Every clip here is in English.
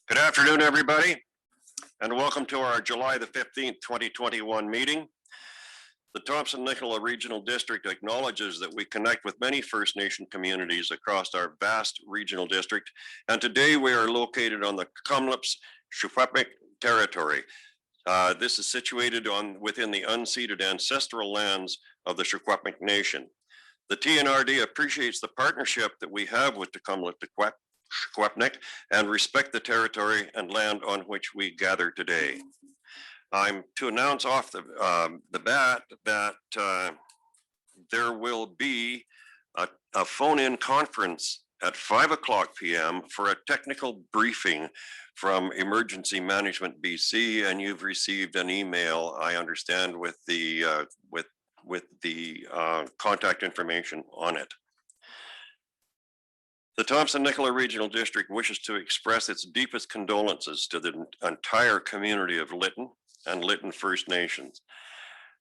Good afternoon, everybody, and welcome to our July the 15th, 2021 meeting. The Thompson-Nicola Regional District acknowledges that we connect with many First Nation communities across our vast regional district, and today we are located on the Kamloops Secwepemc territory. This is situated within the unceded ancestral lands of the Secwepemc Nation. The TNRD appreciates the partnership that we have with the Kamloops Secwepemc and respect the territory and land on which we gather today. I'm to announce off the bat that there will be a phone-in conference at 5:00 p.m. for a technical briefing from Emergency Management BC, and you've received an email, I understand, with the contact information on it. The Thompson-Nicola Regional District wishes to express its deepest condolences to the entire community of Lytton and Lytton First Nations.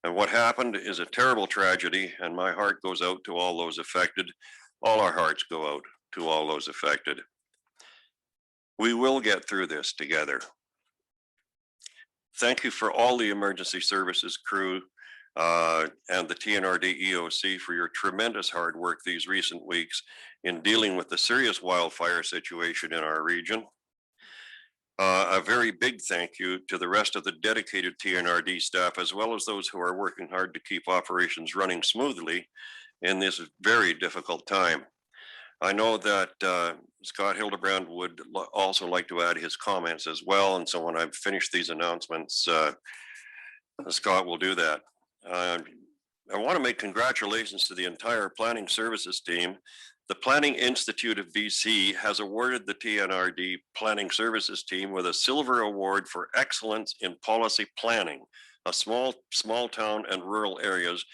And what happened is a terrible tragedy, and my heart goes out to all those affected. All our hearts go out to all those affected. We will get through this together. Thank you for all the emergency services crew and the TNRD EOC for your tremendous hard work these recent weeks in dealing with the serious wildfire situation in our region. A very big thank you to the rest of the dedicated TNRD staff, as well as those who are working hard to keep operations running smoothly in this very difficult time. I know that Scott Hildebrand would also like to add his comments as well, and so when I've finished these announcements, Scott will do that. I want to make congratulations to the entire planning services team. The Planning Institute of BC has awarded the TNRD Planning Services team with a silver award for excellence in policy planning of small town and rural areas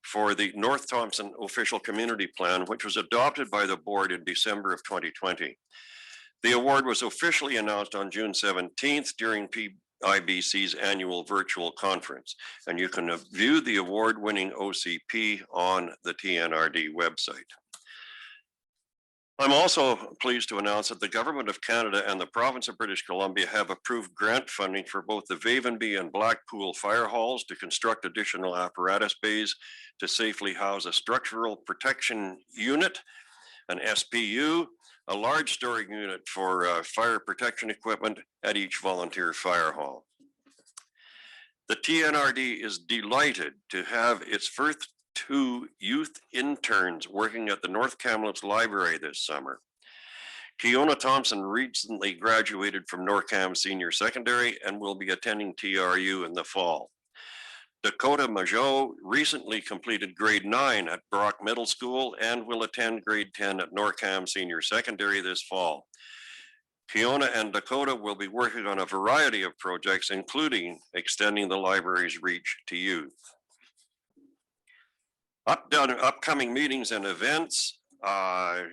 for the North Thompson Official Community Plan, which was adopted by the board in December of 2020. The award was officially announced on June 17th during IBC's annual virtual conference, and you can view the award-winning OCP on the TNRD website. I'm also pleased to announce that the Government of Canada and the Province of British Columbia have approved grant funding for both the Vavenby and Blackpool fire halls to construct additional apparatus bays to safely house a structural protection unit, an SPU, a large storage unit for fire protection equipment at each volunteer fire hall. The TNRD is delighted to have its first 2 youth interns working at the North Kamloops Library this summer. Keona Thompson recently graduated from Norcam Senior Secondary and will be attending TRU in the fall. Dakota Majot recently completed grade 9 at Brock Middle School and will attend grade 10 at Norcam Senior Secondary this fall. Keona and Dakota will be working on a variety of projects, including extending the library's reach to youth. Upcoming meetings and events are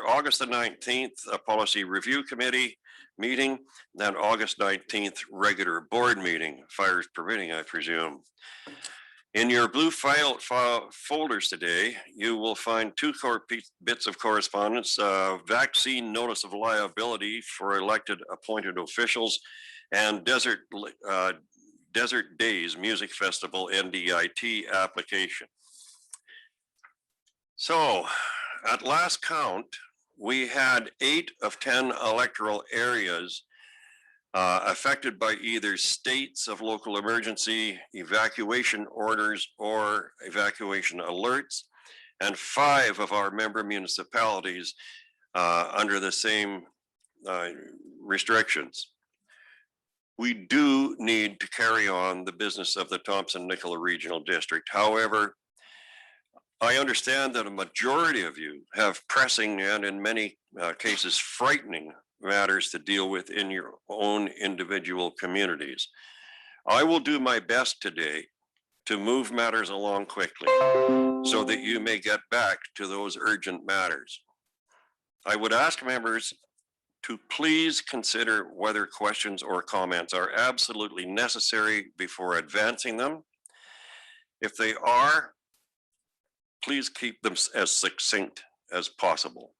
August the 19th, a policy review committee meeting, then August 19th, regular board meeting, fires permitting, I presume. In your blue file folders today, you will find 2 bits of correspondence, vaccine notice of liability for elected appointed officials, and Desert Days Music Festival NDIT application. So at last count, we had 8 of 10 electoral areas affected by either states of local emergency, evacuation orders, or evacuation alerts, and 5 of our member municipalities under the same restrictions. We do need to carry on the business of the Thompson-Nicola Regional District. However, I understand that a majority of you have pressing and in many cases frightening matters to deal with in your own individual communities. I will do my best today to move matters along quickly so that you may get back to those urgent matters. I would ask members to please consider whether questions or comments are absolutely necessary before advancing them. If they are, please keep them as succinct as possible.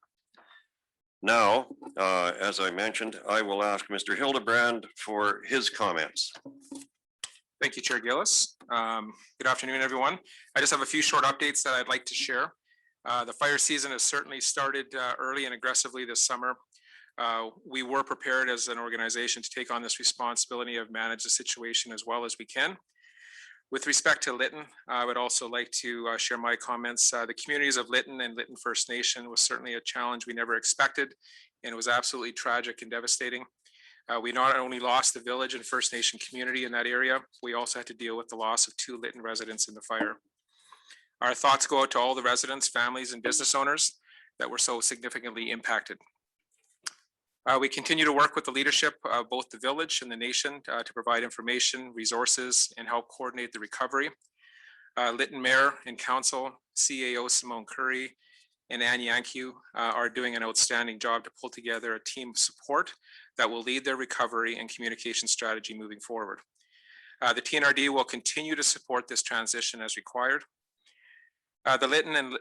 Now, as I mentioned, I will ask Mr. Hildebrand for his comments. Thank you, Chair Gillis. Good afternoon, everyone. I just have a few short updates that I'd like to share. The fire season has certainly started early and aggressively this summer. We were prepared as an organization to take on this responsibility of manage the situation as well as we can. With respect to Lytton, I would also like to share my comments. The communities of Lytton and Lytton First Nation was certainly a challenge we never expected, and it was absolutely tragic and devastating. We not only lost the village and First Nation community in that area, we also had to deal with the loss of 2 Lytton residents in the fire. Our thoughts go out to all the residents, families, and business owners that were so significantly impacted. We continue to work with the leadership of both the village and the nation to provide information, resources, and help coordinate the recovery. Lytton Mayor and Council, CAO Simone Curry, and Anne Yankew are doing an outstanding job to pull together a team of support that will lead their recovery and communication strategy moving forward. The TNRD will continue to support this transition as required. The Lytton and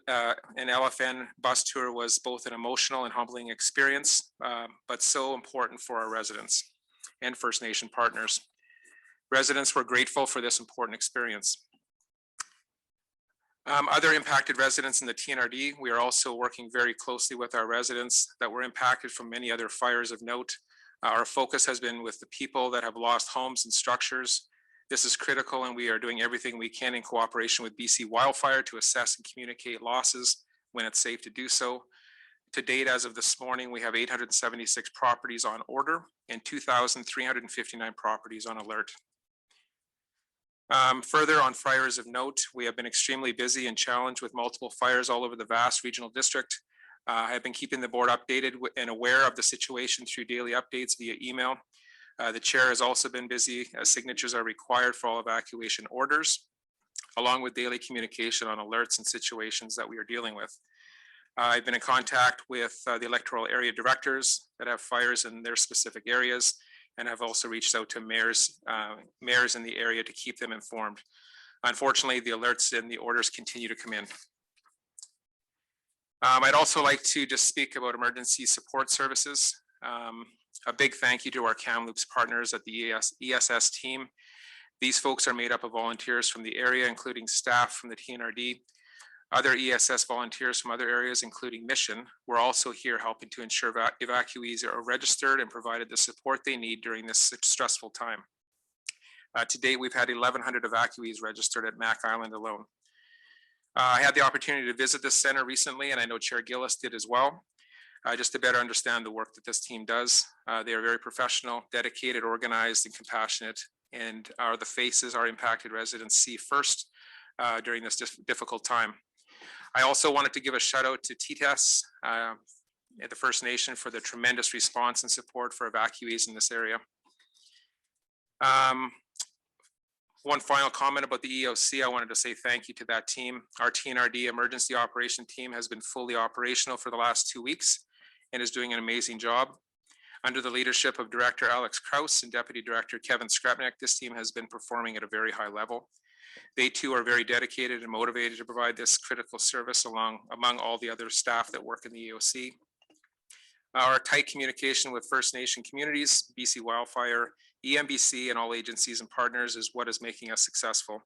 LFN bus tour was both an emotional and humbling experience, but so important for our residents and First Nation partners. Residents were grateful for this important experience. Other impacted residents in the TNRD, we are also working very closely with our residents that were impacted from many other fires of note. Our focus has been with the people that have lost homes and structures. This is critical, and we are doing everything we can in cooperation with BC Wildfire to assess and communicate losses when it's safe to do so. To date, as of this morning, we have 876 properties on order and 2,359 properties on alert. Further on fires of note, we have been extremely busy and challenged with multiple fires all over the vast regional district. I have been keeping the board updated and aware of the situation through daily updates via email. The chair has also been busy as signatures are required for all evacuation orders, along with daily communication on alerts and situations that we are dealing with. I've been in contact with the electoral area directors that have fires in their specific areas, and have also reached out to mayors in the area to keep them informed. Unfortunately, the alerts and the orders continue to come in. I'd also like to just speak about emergency support services. A big thank you to our Kamloops partners at the ESS team. These folks are made up of volunteers from the area, including staff from the TNRD. Other ESS volunteers from other areas, including Mission, were also here helping to ensure evacuees are registered and provided the support they need during this stressful time. To date, we've had 1,100 evacuees registered at Mac Island alone. I had the opportunity to visit this center recently, and I know Chair Gillis did as well. Just to better understand the work that this team does. They are very professional, dedicated, organized, and compassionate, and are the faces our impacted residents see first during this difficult time. I also wanted to give a shout out to TTS, the First Nation, for the tremendous response and support for evacuees in this area. One final comment about the EOC, I wanted to say thank you to that team. Our TNRD emergency operation team has been fully operational for the last 2 weeks and is doing an amazing job. Under the leadership of Director Alex Kraus and Deputy Director Kevin Skrapnik, this team has been performing at a very high level. They too are very dedicated and motivated to provide this critical service among all the other staff that work in the EOC. Our tight communication with First Nation communities, BC Wildfire, EMBC, and all agencies and partners is what is making us successful.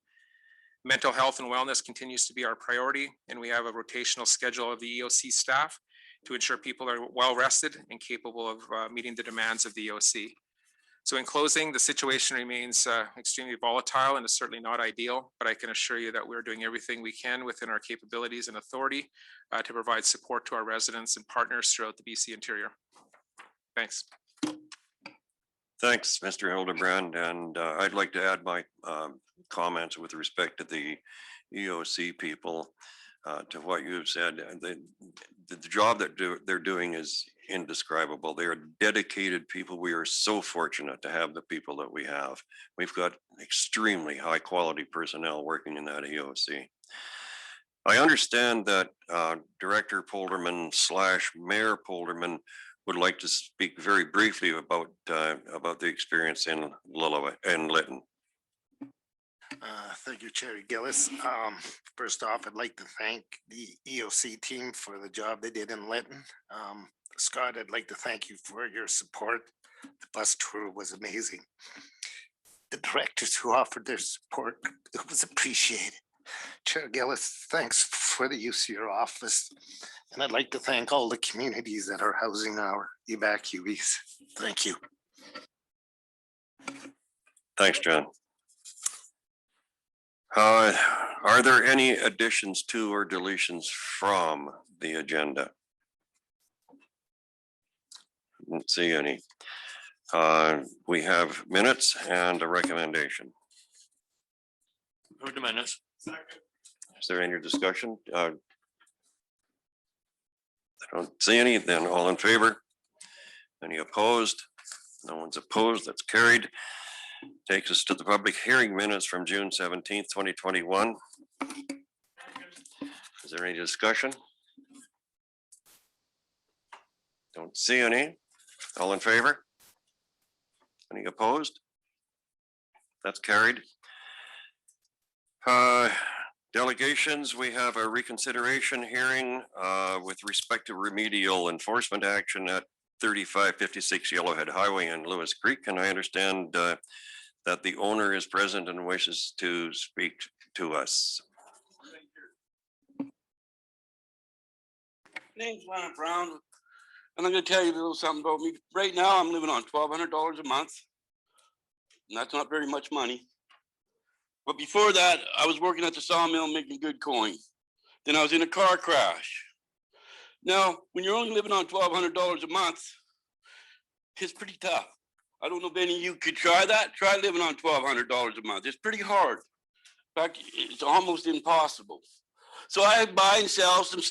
Mental health and wellness continues to be our priority, and we have a rotational schedule of the EOC staff to ensure people are well rested and capable of meeting the demands of the EOC. So in closing, the situation remains extremely volatile and is certainly not ideal, but I can assure you that we're doing everything we can within our capabilities and authority to provide support to our residents and partners throughout the BC interior. Thanks. Thanks, Mr. Hildebrand. And I'd like to add my comments with respect to the EOC people to what you've said. The job that they're doing is indescribable. They are dedicated people. We are so fortunate to have the people that we have. We've got extremely high quality personnel working in that EOC. I understand that Director Polderman / Mayor Polderman would like to speak very briefly about the experience in Lytton. Thank you, Chair Gillis. First off, I'd like to thank the EOC team for the job they did in Lytton. Scott, I'd like to thank you for your support. The bus tour was amazing. The directors who offered their support, it was appreciated. Chair Gillis, thanks for the use of your office. And I'd like to thank all the communities that are housing our evacuees. Thank you. Thanks, John. Are there any additions to or deletions from the agenda? Didn't see any. We have minutes and a recommendation. Move to minutes. Is there any discussion? I don't see any. Then all in favor? Any opposed? No one's opposed. That's carried. Takes us to the public hearing minutes from June 17th, 2021. Is there any discussion? Don't see any. All in favor? Any opposed? That's carried. Delegations, we have a reconsideration hearing with respect to remedial enforcement action at 3556 Yellowhead Highway in Lewis Creek. And I understand that the owner is present and wishes to speak to us. Name's Lana Brown, and I'm going to tell you a little something about me. Right now, I'm living on $1,200 a month, and that's not very much money. But before that, I was working at the sawmill making good coin. Then I was in a car crash. Now, when you're only living on $1,200 a month, it's pretty tough. I don't know if any of you could try that. Try living on $1,200 a month. It's pretty hard. In fact, it's almost impossible. So I buy and sell some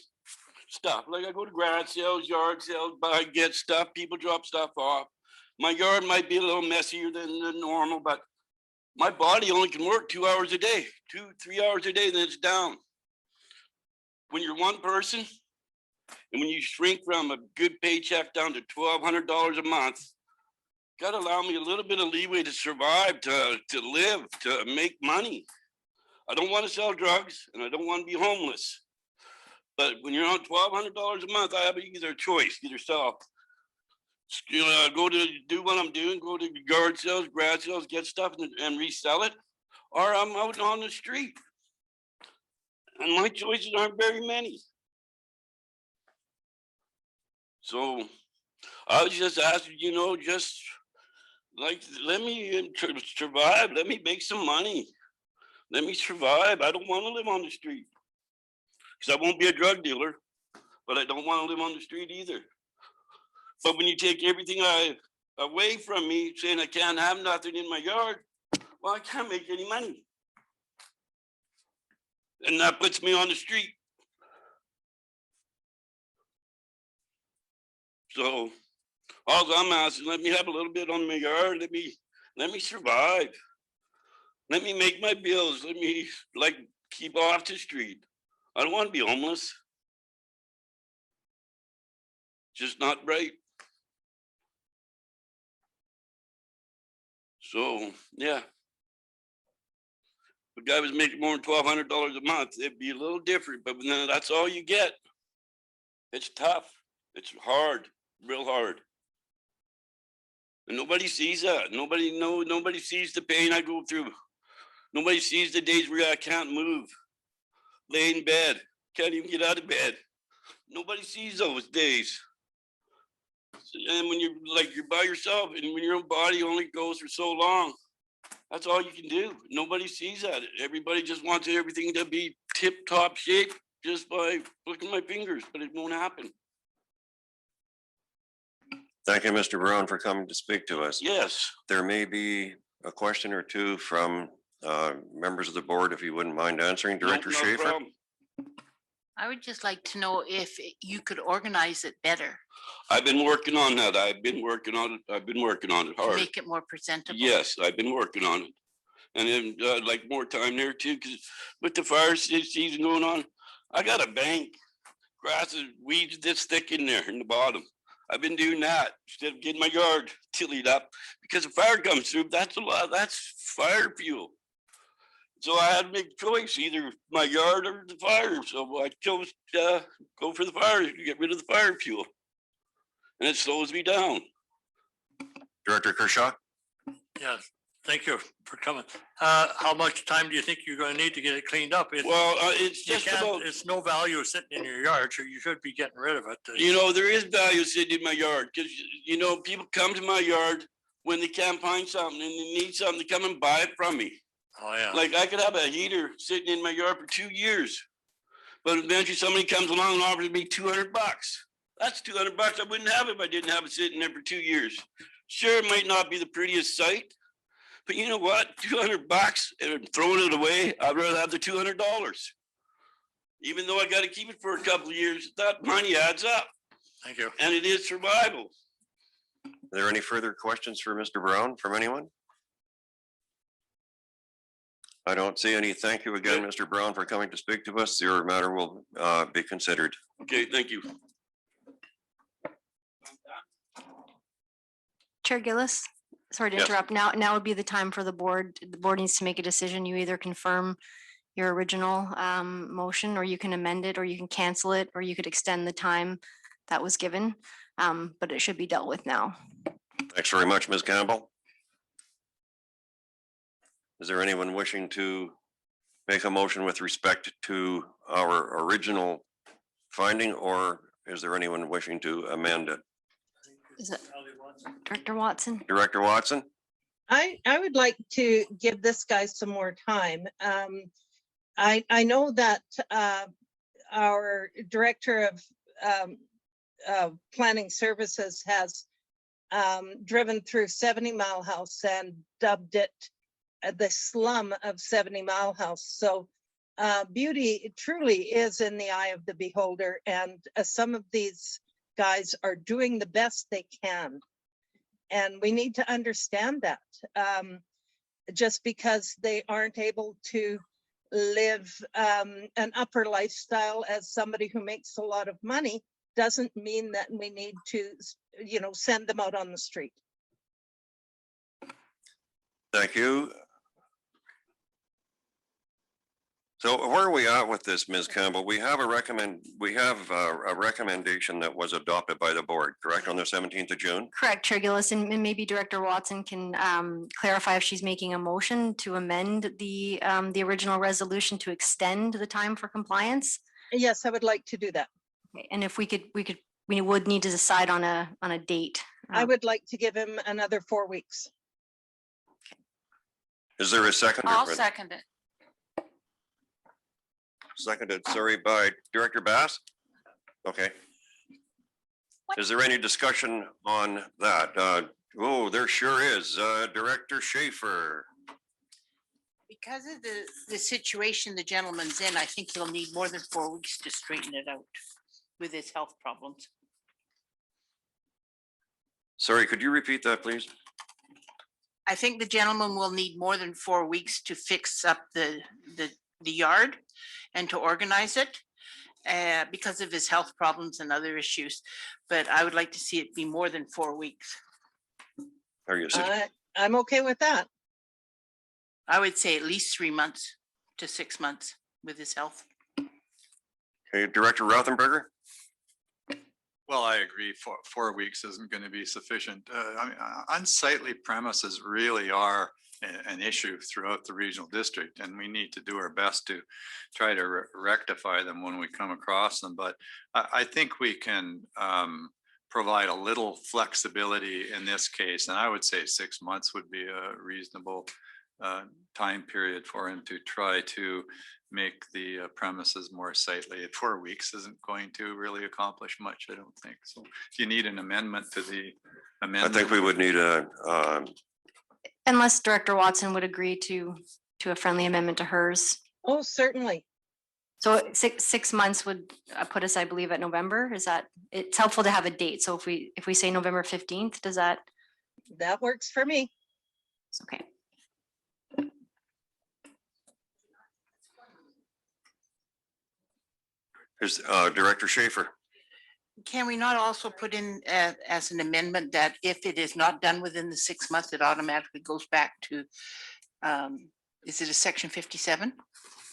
stuff. Like I go to garage sales, yard sales, buy, get stuff. People drop stuff off. My yard might be a little messier than normal, but my body only can work 2 hours a day, 2-3 hours a day, then it's down. When you're one person, and when you shrink from a good paycheck down to $1,200 a month, gotta allow me a little bit of leeway to survive, to live, to make money. I don't want to sell drugs, and I don't want to be homeless. But when you're on $1,200 a month, I have either choice, either sell, go to do what I'm doing, go to yard sales, garage sales, get stuff and resell it, or I'm out on the street. And my choices aren't very many. So I was just asking, just like, let me survive. Let me make some money. Let me survive. I don't want to live on the street because I won't be a drug dealer, but I don't want to live on the street either. But when you take everything away from me, saying I can't have nothing in my yard, well, I can't make any money. And that puts me on the street. So all I'm asking, let me have a little bit on my yard. Let me survive. Let me make my bills. Let me keep off the street. I don't want to be homeless. Just not right. So yeah. If a guy was making more than $1,200 a month, it'd be a little different, but then that's all you get. It's tough. It's hard, real hard. And nobody sees that. Nobody sees the pain I go through. Nobody sees the days where I can't move, lay in bed, can't even get out of bed. Nobody sees those days. And when you're by yourself, and when your own body only goes for so long, that's all you can do. Nobody sees that. Everybody just wants everything to be tip-top shape just by flicking my fingers, but it won't happen. Thank you, Mr. Brown, for coming to speak to us. Yes. There may be a question or two from members of the board, if you wouldn't mind answering. Director No Schaefer. problem. I would just like to know if you could organize it better I've been working on that. I've been working on it to hard. make it more presentable. Yes, I've been working on it. And then like more time there too, because with the fire season going on, I got a bank. Grass is weeds this thick in there in the bottom. I've been doing that instead of getting my yard tillied up, because if fire comes through, that's a lot. That's fire fuel. So I had to make a choice, either my yard or the fire. So I chose to go for the fire, to get rid of the fire fuel. And it slows me down. Director Kershaw? Yes, thank you for coming. How much time do you think you're gonna need to get it cleaned up? Well, it's You just can't, about, it's no value sitting in your yard, so you should be getting rid of it. you know, there is value sitting in my yard because, you know, people come to my yard when they can't find something and they need something to come and buy it from me. Oh, yeah. Like I could have a heater sitting in my yard for 2 years, but eventually somebody comes along and offers me $200. That's $200 I wouldn't have if I didn't have it sitting there for 2 years. Sure, it might not be the prettiest sight, but you know what? $200 and throwing it away, I'd rather have the $200. Even though I got to keep it for a couple of years, that money adds up, Thank you. and it is survival. Are there any further questions for Mr. Brown from anyone? I don't see any. Thank you again, Mr. Brown, for coming to speak to us. Your matter will be considered. Okay, thank you. Chair Gillis, sorry to Yes. interrupt. Now would be the time for the board. The board needs to make a decision. You either confirm your original motion, or you can amend it, or you can cancel it, or you could extend the time that was given. But it should be dealt with now. Thanks very much, Ms. Campbell. Is there anyone wishing to make a motion with respect to our original finding, or is there anyone wishing to amend it? Is it Director Watson? Director Watson? I would like to give this guy some more time. I know that our director of planning services has driven through 70 Mile House and dubbed it the slum of 70 Mile House. So beauty truly is in the eye of the beholder, and some of these guys are doing the best they can. And we need to understand that. Just because they aren't able to live an upper lifestyle as somebody who makes a lot of money doesn't mean that we need to, you know, send them out on the street. Thank you. So where are we at with this, Ms. Campbell? We have a recommendation that was adopted by the board, correct, on the 17th of June? Correct, Chair Gillis, and maybe Director Watson can clarify if she's making a motion to amend the original resolution to extend the time for compliance. Yes, I would like to do that. Okay, and if we would need to decide on a date. I would like to give him another 4 weeks. Is there a second? I'll second it. Seconded, sorry, by Director Bass? Okay. Is there any discussion on that? Oh, there sure is. Director Schaefer. Because of the situation the gentleman's in, I think he'll need more than 4 weeks to straighten it out with his health problems. Sorry, could you repeat that, please? I think the gentleman will need more than 4 weeks to fix up the yard and to organize it because of his health problems and other issues. But I would like to see it be more than 4 weeks. Are you? I'm okay with that. I would say at least 3 months to 6 months with his health. Okay, Director Rothenberger? Well, I agree. 4 weeks isn't going to be sufficient. I mean, unsightly premises really are an issue throughout the regional district, and we need to do our best to try to rectify them when we come across them. But I think we can provide a little flexibility in this case, and I would say 6 months would be a reasonable time period for him to try to make the premises more sightly. 4 weeks isn't going to really accomplish much, I don't think. So if you need an amendment to the amendment. I think we would need a, Unless Director Watson would agree to a friendly amendment to hers. Oh, certainly. So 6 months would put us, I believe, at November. Is that, it's helpful to have a date. So if we say November 15th, does that, That works for me. okay. is Director Schaefer. Can we not also put in as an amendment that if it is not done within the 6 months, it automatically goes back to Is it a section 57?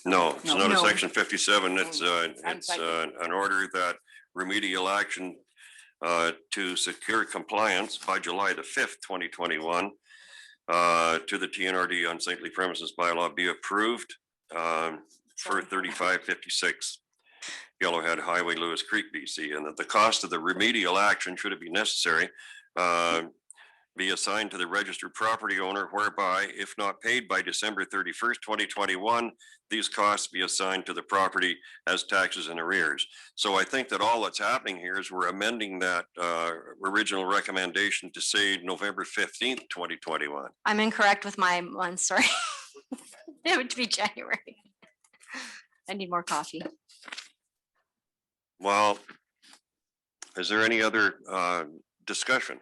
No, it's No. not a No. section 57. It's Untitled. an order that remedial action to secure compliance by July the 5th, 2021 to the TNRD unsightly premises bylaw be approved for 3556 Yellowhead Highway, Lewis Creek, BC, and that the cost of the remedial action, should it be necessary, be assigned to the registered property owner, whereby, if not paid by December 31st, 2021, these costs be assigned to the property as taxes and arrears. So I think that all that's happening here is we're amending that original recommendation to say November 15th, 2021. I'm incorrect with my month, sorry. It would be January. I need more coffee. Well, is there any other discussion?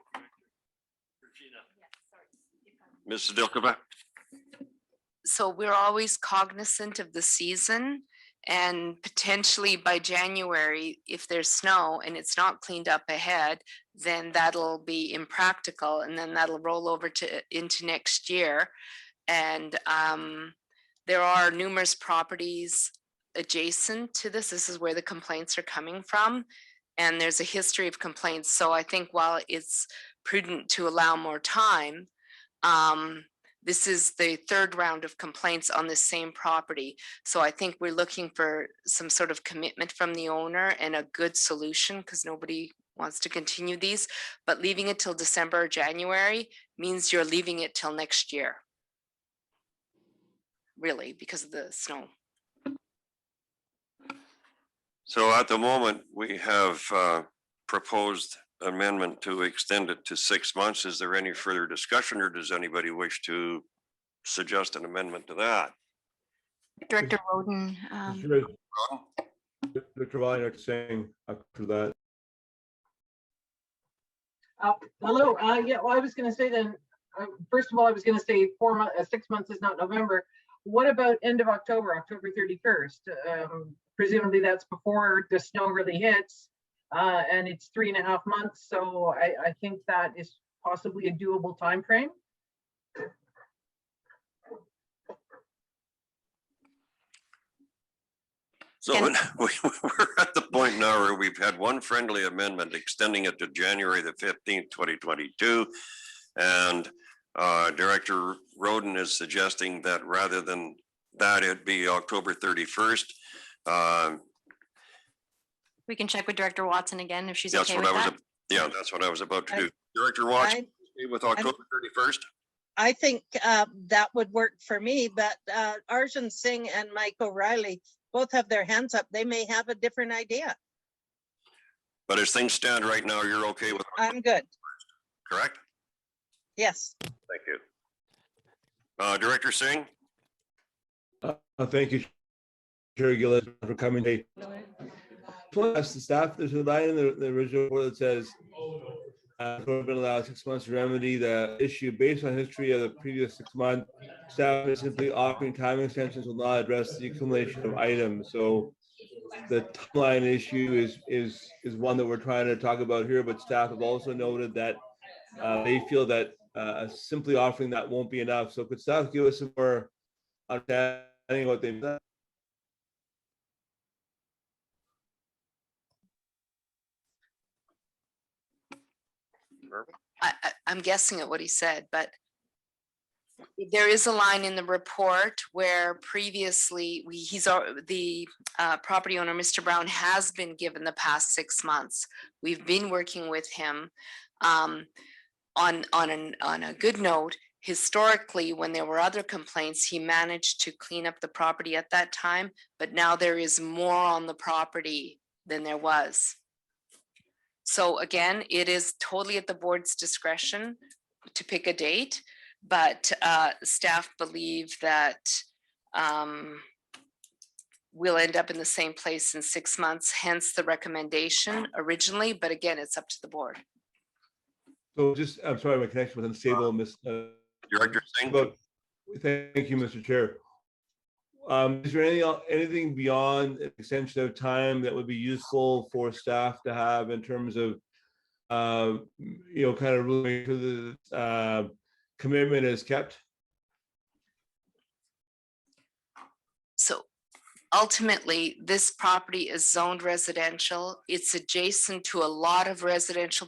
Mrs. Dilkova? So we're always cognizant of the season, and potentially by January, if there's snow and it's not cleaned up ahead, then that'll be impractical, and then that'll roll over into next year. And there are numerous properties adjacent to this. This is where the complaints are coming from. And there's a history of complaints. So I think while it's prudent to allow more time, this is the third round of complaints on the same property. So I think we're looking for some sort of commitment from the owner and a good solution, because nobody wants to continue these. But leaving it till December or January means you're leaving it till next year. Really, because of the snow. So at the moment, we have proposed amendment to extend it to 6 months. Is there any further discussion, or does anybody wish to suggest an amendment to that? Director Roden, Director Weiner saying after that. Hello, yeah, well, I was gonna say then, first of all, I was gonna say 4 months, 6 months is not November. What about end of October, October 31st? Presumably that's before the snow really hits, and it's 3.5 months. So I think that is possibly a doable time frame. So we're at the point now where we've had one friendly amendment extending it to January the 15th, 2022. And Director Roden is suggesting that rather than that, it'd be October 31st. we can check with Director Watson again if she's That's okay what with I was, that. yeah, that's what I was about to do. Director Watson, with October 31st? I think that would work for me, but Arjun Singh and Mike O'Reilly both have their hands up. They may have a different idea. But as things stand right now, you're okay with, I'm good. correct? Yes. Thank you. Director Singh? Thank you, Chair Gillis, for coming today. I want to ask the staff, there's a line in the original report that says, been allowed 6 months to remedy the issue based on history of the previous 6 months. Staff is simply offering time extensions will not address the accumulation of items. So the timeline issue is one that we're trying to talk about here, but staff have also noted that they feel that simply offering that won't be enough. So could staff give us some more understanding what they've done? I'm guessing at what he said, but there is a line in the report where previously the property owner, Mr. Brown, has been given the past 6 months. We've been working with him on a good note. Historically, when there were other complaints, he managed to clean up the property at that time, but now there is more on the property than there was. So again, it is totally at the board's discretion to pick a date, but staff believe that we'll end up in the same place in 6 months, hence the recommendation originally, but again, it's up to the board. So just, I'm sorry, my connection was unstable, Director Singh? Thank you, Mr. Chair. Is there anything beyond extension of time that would be useful for staff to have in terms of, kind of ruling to the commitment is kept? ultimately, this property is zoned residential. It's adjacent to a lot of residential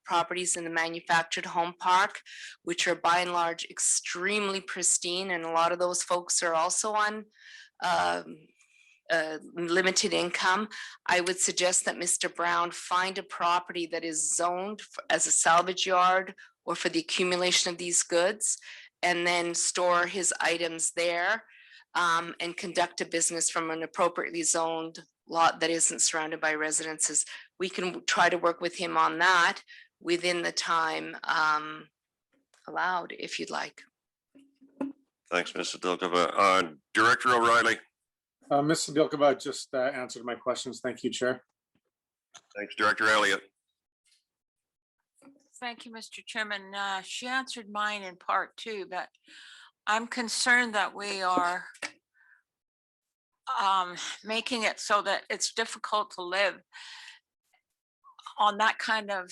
properties in the manufactured home park, which are by and large extremely pristine. And a lot of those folks are also on limited income. I would suggest that Mr. Brown find a property that is zoned as a salvage yard or for the accumulation of these goods, and then store his items there. And conduct a business from an appropriately zoned lot that isn't surrounded by residences. We can try to work with him on that within the time allowed, if you'd like. Thanks, Mr. Dilkova. Director O'Reilly. Mr. Dilkova just answered my questions. Thank you, Chair. Thanks, Director Elliott. Thank you, Mr. Chairman. She answered mine in part too, but I'm concerned that we are making it so that it's difficult to live on that kind of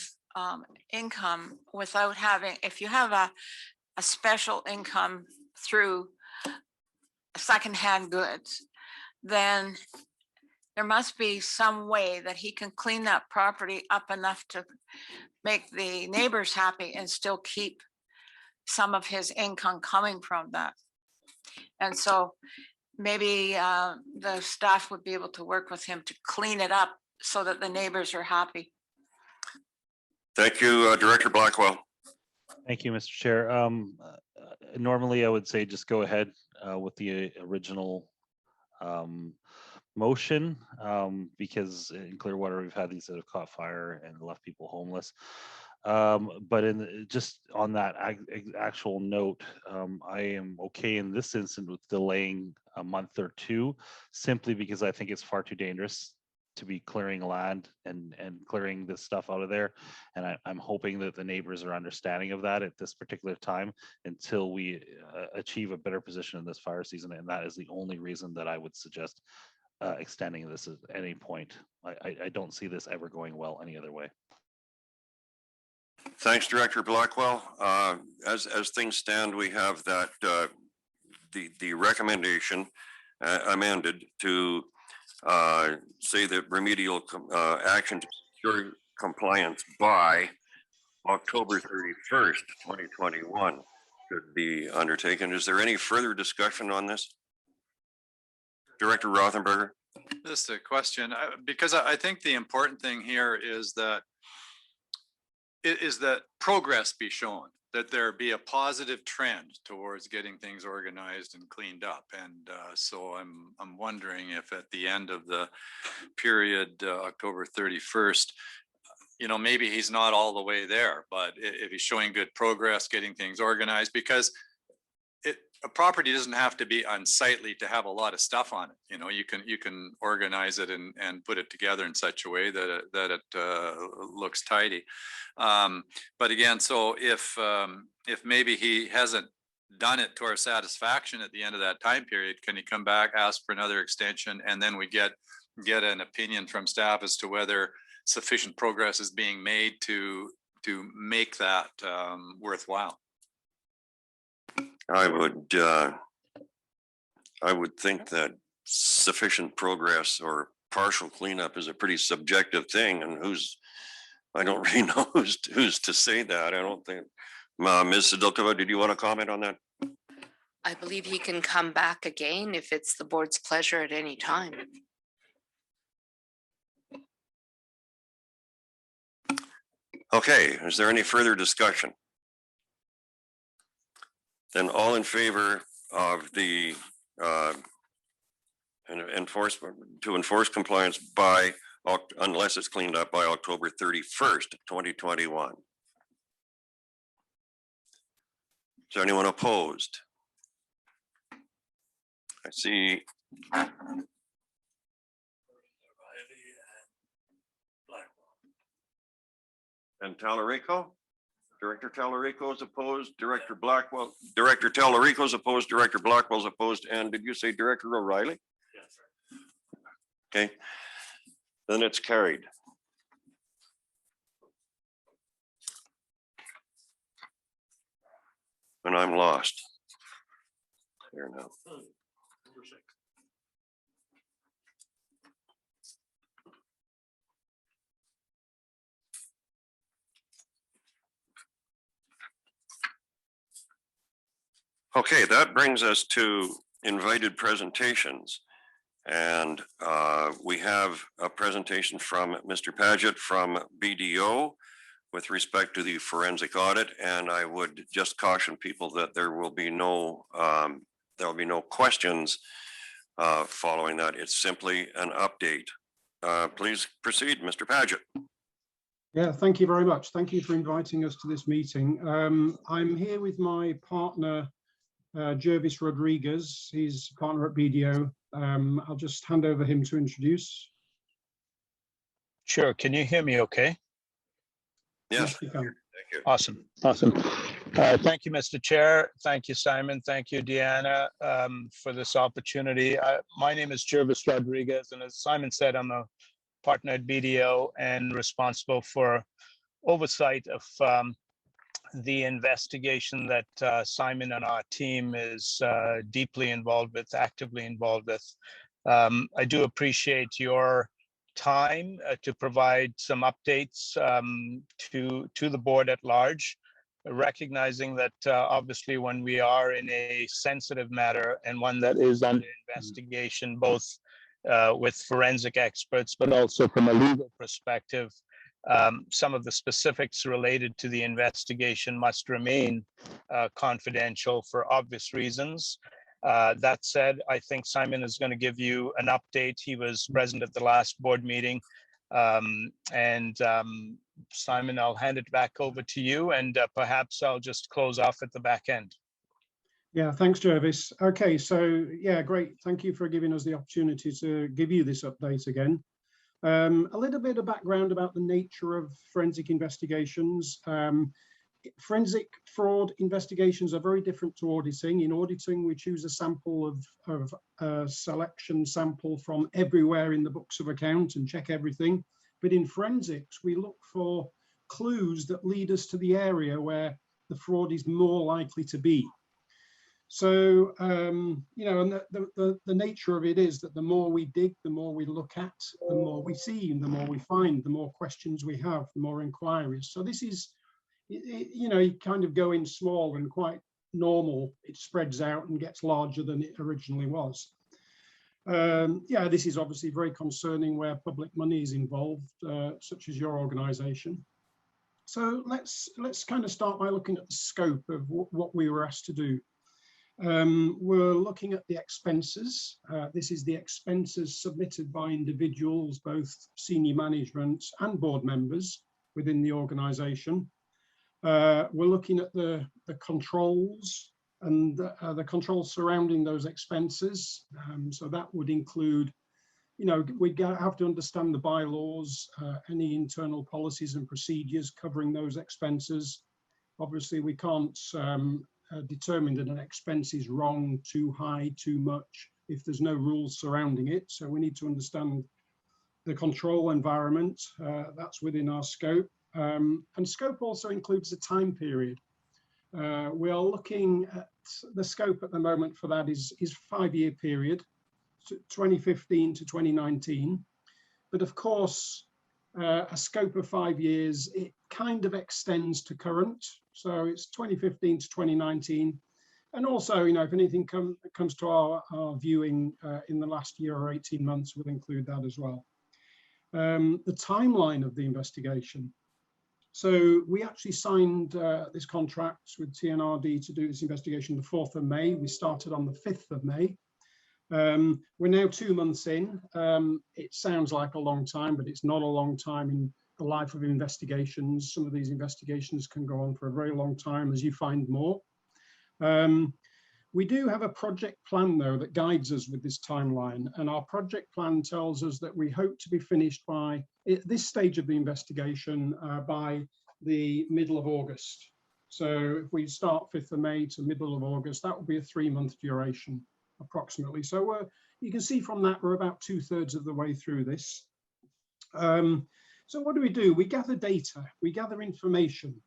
income without having, if you have a special income through secondhand goods, then there must be some way that he can clean that property up enough to make the neighbors happy and still keep some of his income coming from that. And so maybe the staff would be able to work with him to clean it up so that the neighbors are happy. Thank you, Director Blackwell. Thank you, Mr. Chair. Normally, I would say just go ahead with the original motion because in Clearwater, we've had these that have caught fire and left people homeless. But just on that actual note, I am okay in this instance with delaying a month or two, simply because I think it's far too dangerous to be clearing land and clearing this stuff out of there. And I'm hoping that the neighbors are understanding of that at this particular time until we achieve a better position in this fire season. And that is the only reason that I would suggest extending this at any point. I don't see this ever going well any other way. Thanks, Director Blackwell. As things stand, we have that the recommendation amended to say that remedial action to secure compliance by October 31st, 2021 should be undertaken. Is there any further discussion on this? Director Rothenberger. Just a question, because I think the important thing here is that progress be shown, that there be a positive trend towards getting things organized and cleaned up. And so I'm wondering if at the end of the period, October 31st, you know, maybe he's not all the way there, but if he's showing good progress, getting things organized, because a property doesn't have to be unsightly to have a lot of stuff on it. You know, you can organize it and put it together in such a way that it looks tidy. But again, so if maybe he hasn't done it to our satisfaction at the end of that time period, can he come back, ask for another extension, and then we get an opinion from staff as to whether sufficient progress is being made to make that worthwhile? I would think that sufficient progress or partial cleanup is a pretty subjective thing, and I don't really know who's to say that. I don't think. Ms. Sadilkova, did you want to comment on that? I believe he can come back again if it's the board's pleasure at any time. Okay, is there any further discussion? Then all in favor of the enforcement to enforce compliance by, unless it's cleaned up by October 31st, 2021. Is there anyone opposed? I see. And Talarico? Director Talarico is opposed, Director Blackwell, Director Talarico is opposed, Director Blackwell is opposed, and did you say Director O'Reilly? Yes, sir. Okay, then it's carried. And I'm lost. There now. Okay, that brings us to invited presentations. And we have a presentation from Mr. Paget from BDO with respect to the forensic audit. And I would just caution people that there will be no questions following that. It's simply an update. Please proceed, Mr. Paget. Yeah, thank you very much. Thank you for inviting us to this meeting. I'm here with my partner, Jervis Rodriguez. He's a partner at BDO. I'll just hand over him to introduce. Sure. Can you hear me okay? Yes. You can. Thank you. Awesome. Awesome. Thank you, Mr. Chair. Thank you, Simon. Thank you, Deanna, for this opportunity. My name is Jervis Rodriguez, and as Simon said, I'm a partner at BDO and responsible for oversight of the investigation that Simon and our team is deeply involved with, actively involved with. I do appreciate your time to provide some updates to the board at large, recognizing that obviously when we are in a sensitive matter and one that is under investigation, both with forensic experts, but also from a legal perspective, some of the specifics related to the investigation must remain confidential for obvious reasons. That said, I think Simon is going to give you an update. He was present at the last board meeting. Simon, I'll hand it back over to you, and perhaps I'll just close off at the back end. Yeah, thanks, Jervis. Okay, so yeah, great. Thank you for giving us the opportunity to give you this update again. A little bit of background about the nature of forensic investigations. Forensic fraud investigations are very different to auditing. In auditing, we choose a sample of a selection sample from everywhere in the books of account and check everything. But in forensics, we look for clues that lead us to the area where the fraud is more likely to be. So, you know, and the nature of it is that the more we dig, the more we look at, the more we see, and the more we find, the more questions we have, the more inquiries. So this is, you know, you kind of go in small and quite normal. It spreads out and gets larger than it originally was. Yeah, this is obviously very concerning where public money is involved, such as your organization. So let's kind of start by looking at the scope of what we were asked to do. We're looking at the expenses. This is the expenses submitted by individuals, both senior management and board members within the organization. We're looking at the controls and the controls surrounding those expenses. So that would include, you know, we have to understand the bylaws, any internal policies and procedures covering those expenses. Obviously, we can't determine that an expense is wrong, too high, too much, if there's no rules surrounding it. So we need to understand the control environment. That's within our scope. And scope also includes the time period. We are looking at the scope at the moment for that is 5-year period, 2015 to 2019. But of course, a scope of 5 years, it kind of extends to current. So it's 2015 to 2019. And also, you know, if anything comes to our viewing in the last year or 18 months, we'll include that as well. The timeline of the investigation. So we actually signed this contract with TNRD to do this investigation the 4th of May. We started on the 5th of May. We're now 2 months in. It sounds like a long time, but it's not a long time in the life of investigations. Some of these investigations can go on for a very long time as you find more. We do have a project plan, though, that guides us with this timeline. And our project plan tells us that we hope to be finished by this stage of the investigation by the middle of August. So if we start 5th of May to middle of August, that will be a 3-month duration, approximately. So you can see from that, we're about 2/3 of the way through this. So what do? We gather data, we gather information.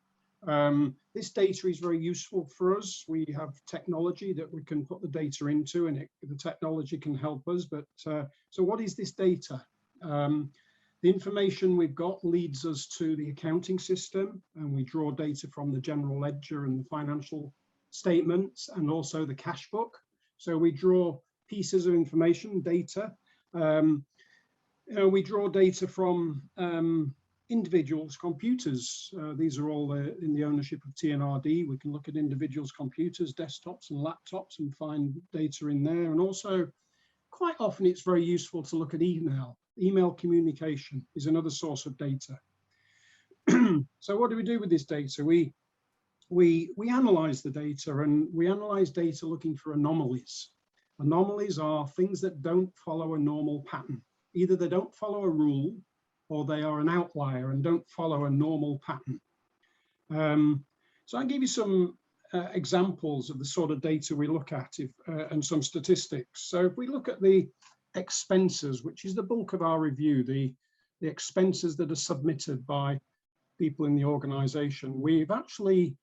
This data is very useful for us. We have technology that we can put the data into, and the technology can help us. But so what is this data? The information we've got leads us to the accounting system, and we draw data from the general ledger and the financial statements and also the cash book. So we draw pieces of information, data. We draw data from individuals' computers. These are all in the ownership of TNRD. We can look at individuals' computers, desktops and laptops and find data in there. And also, quite often it's very useful to look at email. Email communication is another source of data. So what do we do with this data? We analyze the data, and we analyze data looking for anomalies. Anomalies are things that don't follow a normal pattern. Either they don't follow a rule or they are an outlier and don't follow a normal pattern. So I'll give you some examples of the sort of data we look at and some statistics. So if we look at the expenses, which is the bulk of our review, the expenses that are submitted by people in the organization, we've actually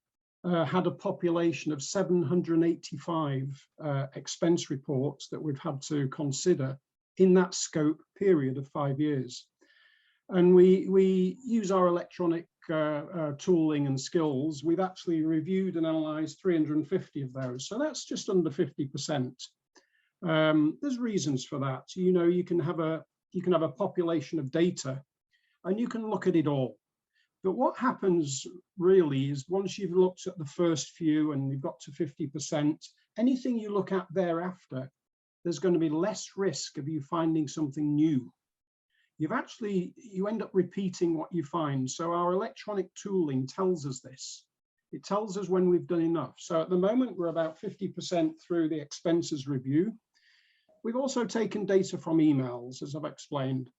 had a population of 785 expense reports that we've had to consider in that scope period of 5 years. And we use our electronic tooling and skills. We've actually reviewed and analyzed 350 of those. So that's just under 50%. There's reasons for that. You know, you can have a population of data and you can look at it all. But what happens really is once you've looked at the first few and you've got to 50%, anything you look at thereafter, there's going to be less risk of you finding something new. You end up repeating what you find. So our electronic tooling tells us this. It tells us when we've done enough. So at the moment, we're about 50% through the expenses review. We've also taken data from emails, as I've explained.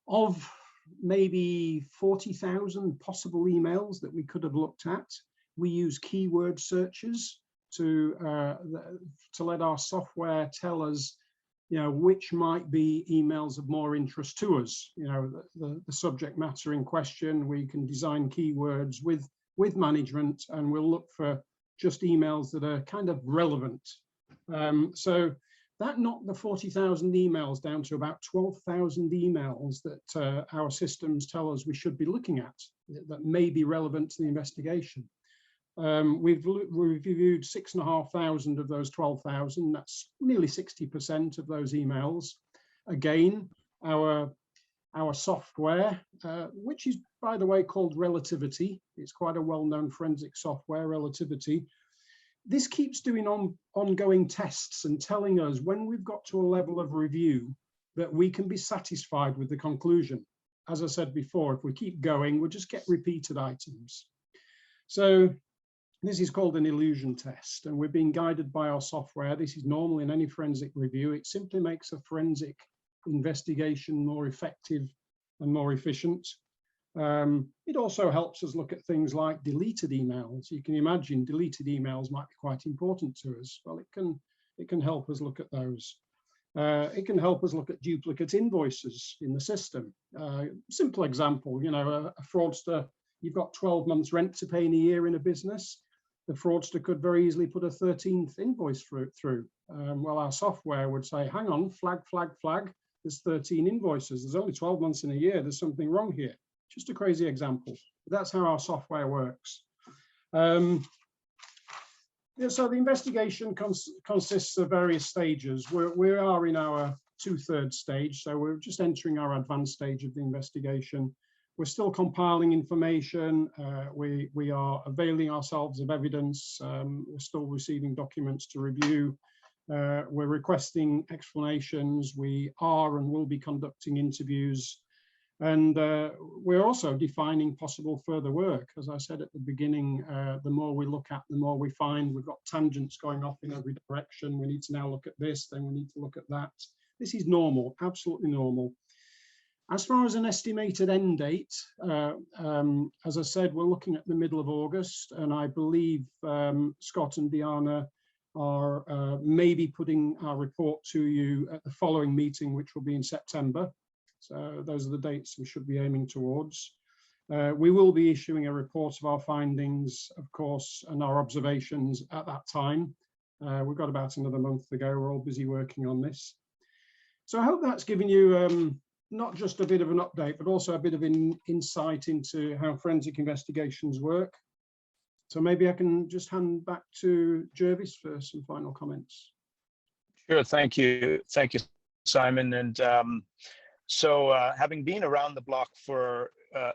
Of maybe 40,000 possible emails that we could have looked at, we use keyword searches to let our software tell us, you know, which might be emails of more interest to us. You know, the subject matter in question, we can design keywords with management, and we'll look for just emails that are kind of relevant. So that knocked the 40,000 emails down to about 12,000 emails that our systems tell us we should be looking at that may be relevant to the investigation. We've reviewed 6,500 of those 12,000. That's nearly 60% of those emails. Again, our software, which is, by the way, called Relativity. It's quite a well-known forensic software, Relativity. This keeps doing ongoing tests and telling us when we've got to a level of review that we can be satisfied with the conclusion. As I said before, if we keep going, we'll just get repeated items. So this is called an illusion test, and we're being guided by our software. This is normal in any forensic review. It simply makes a forensic investigation more effective and more efficient. It also helps us look at things like deleted emails. You can imagine deleted emails might be quite important to us. Well, it can help us look at those. It can help us look at duplicate invoices in the system. Simple example, you know, a fraudster, you've got 12 months rent to pay in a year in a business. The fraudster could very easily put a 13th invoice through. Well, our software would say, hang on, flag, flag, flag. There's 13 invoices. There's only 12 months in a year. There's something wrong here. Just a crazy example. But that's how our software works. Yeah, so the investigation consists of various stages. We are in our 2/3 stage, so we're just entering our advanced stage of the investigation. We're still compiling information. We are availing ourselves of evidence. We're still receiving documents to review. We're requesting explanations. We are and will be conducting interviews. And we're also defining possible further work. As I said at the beginning, the more we look at, the more we find we've got tangents going off in every direction. We need to now look at this, then we need to look at that. This is normal, absolutely normal. As far as an estimated end date, as I said, we're looking at the middle of August, and I believe Scott and Diana are maybe putting our report to you at the following meeting, which will be in September. So those are the dates we should be aiming towards. We will be issuing a report of our findings, of course, and our observations at that time. We've got about another month to go. We're all busy working on this. So I hope that's given you not just a bit of an update, but also a bit of insight into how forensic investigations work. So maybe I can just hand back to Jervis for some final comments. Sure, thank you, Simon. And having been around the block for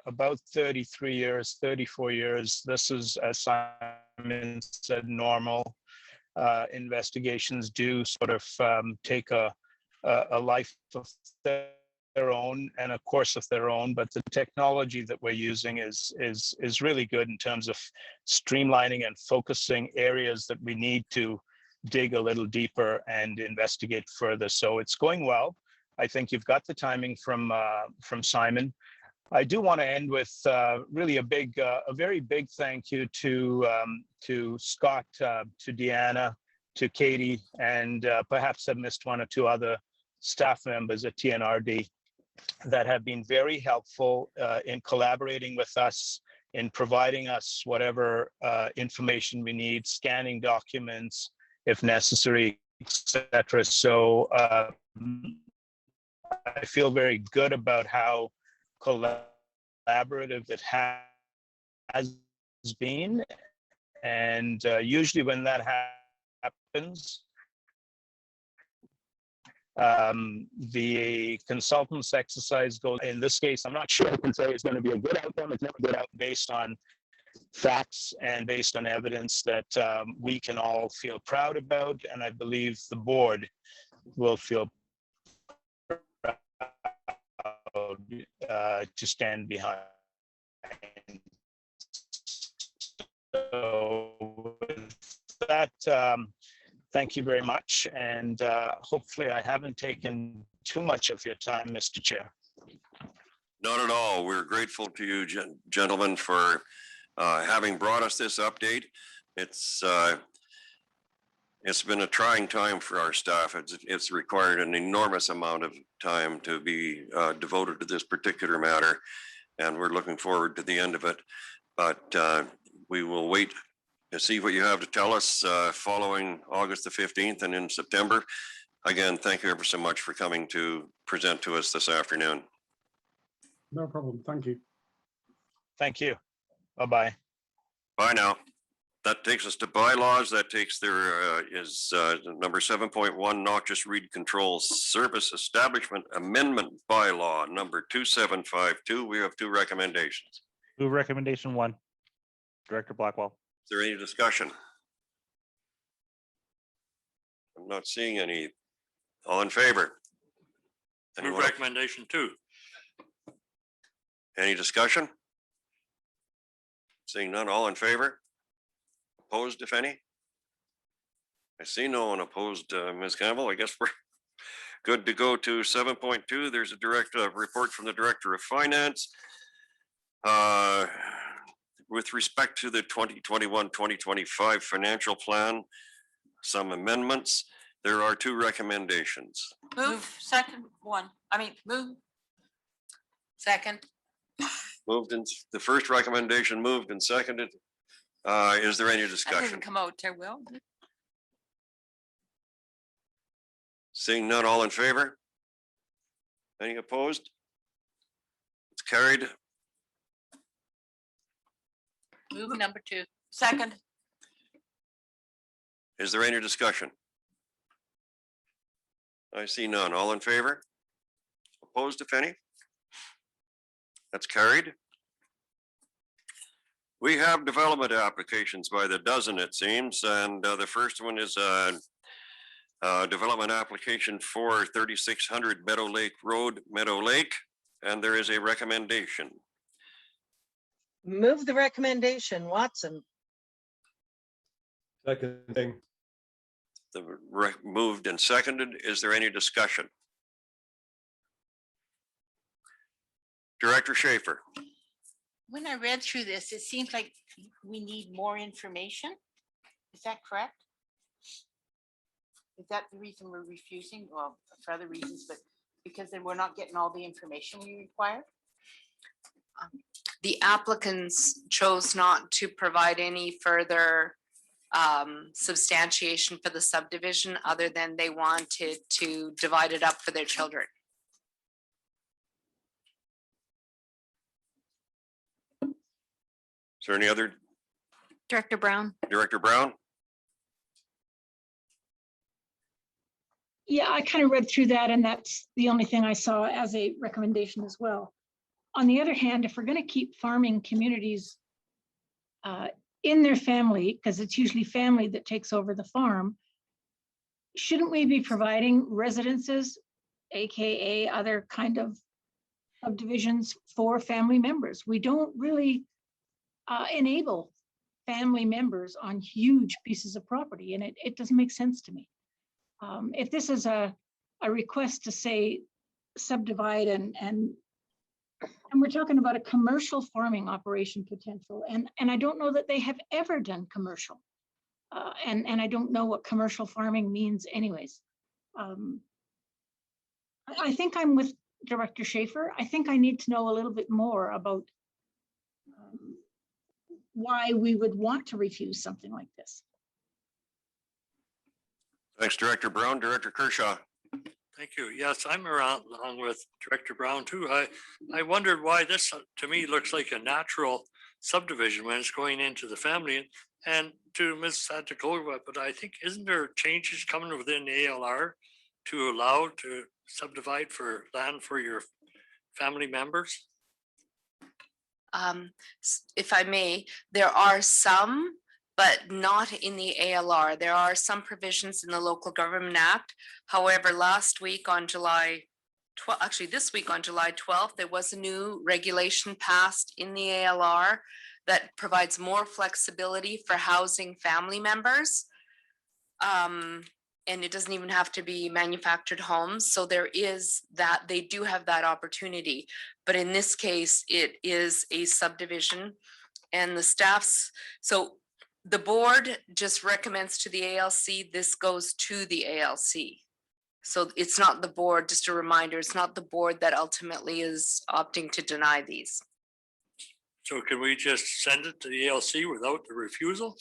about 33 years, 34 years, this is, as Simon said, normal. Investigations do sort of take a life of their own and a course of their own, but the technology that we're using is really good in terms of streamlining and focusing areas that we need to dig a little deeper and investigate further. So it's going well. I think you've got the timing from Simon. I do want to end with really a very big thank you to Scott, to Deanna, to Katie, and perhaps I've missed one or two other staff members at TNRD that have been very helpful in collaborating with us, in providing us whatever information we need, scanning documents if necessary, etc. So I feel very good about how collaborative it has been, and usually when that happens, the consultants exercise goes. In this case, I'm not sure I can say it's going to be a good outcome. It's never good out based on facts and based on evidence that we can all feel proud about, and I believe the board will feel proud to stand behind. So with that, thank you very much, and hopefully I haven't taken too much of your time, Mr. Chair. Not at all. We're grateful to you, gentlemen, for having brought us this update. It's been a trying time for our staff. It's required an enormous amount of time to be devoted to this particular matter, and we're looking forward to the end of it. But we will wait to see what you have to tell us following August the 15th and in September. Again, thank you ever so much for coming to present to us this afternoon. No problem. Thank you. Thank you. Bye-bye. Bye now. That takes us to bylaws. That takes number 7.1, noxious weed control service establishment amendment bylaw number 2752. We have two recommendations. Move recommendation 1. Director Blackwell. Is there any discussion? I'm not seeing any. All in favor? Move Anyone? recommendation 2. Any discussion? Seeing none, all in favor? Opposed, if any? I see no one opposed, Ms. Campbell. I guess we're good to go to 7.2. There's a report from the Director of Finance. With respect to the 2021-2025 financial plan, some amendments. There are two recommendations. Move second one. Move. Second. Moved in, the first recommendation moved and seconded. Is there any That discussion? didn't come out too well. Seeing none, all in favor? Any opposed? It's carried. Move number 2. Second. Is there any discussion? I see none. All in favor? Opposed, if any? That's carried. We have development applications by the dozen, it seems, and the first one is a development application for 3600 Meadow Lake Road, Meadow Lake, and there is a recommendation. Move the recommendation, Watson. Second thing. Moved and seconded. Is there any discussion? Director Schaefer. When I read through this, it seems like we need more information. Is that correct? Is that the reason we're refusing? Well, for other reasons, but because then we're not getting all the information we require? The applicants chose not to provide any further substantiation for the subdivision other than they wanted to divide it up for their children. Is there any other Director Brown. Director Brown? Yeah, I kind of read through that, and that's the only thing I saw as a recommendation as well. On the other hand, if we're going to keep farming communities in their family, because it's usually family that takes over the farm, shouldn't we be providing residences, AKA other kind of subdivisions for family members? We don't really enable family members on huge pieces of property, and it doesn't make sense to me. If this is a request to say subdivide and we're talking about a commercial farming operation potential, and I don't know that they have ever done commercial. And I don't know what commercial farming means anyways. I think I'm with Director Schaefer. I think I need to know a little bit more about why we would want to refuse something like this. Thanks, Director Brown. Director Kershaw? Thank you. Yes, I'm around along with Director Brown too. I wondered why this to me looks like a natural subdivision when it's going into the family. And to Ms. Santikova, but I think isn't there changes coming within the ALR to allow to subdivide for land for your family members? If I may, there are some, but not in the ALR. There are some provisions in the Local Government Act. However, last week on July 12th, actually this week on July 12th, there was a new regulation passed in the ALR that provides more flexibility for housing family members. And it doesn't even have to be manufactured homes. So there is that, they do have that opportunity. But in this case, it is a subdivision and the staffs, so the board just recommends to the ALC, this goes to the ALC. So it's not the board, just a reminder, it's not the board that ultimately is opting to deny these. So can we just send it to the ALC without the refusal?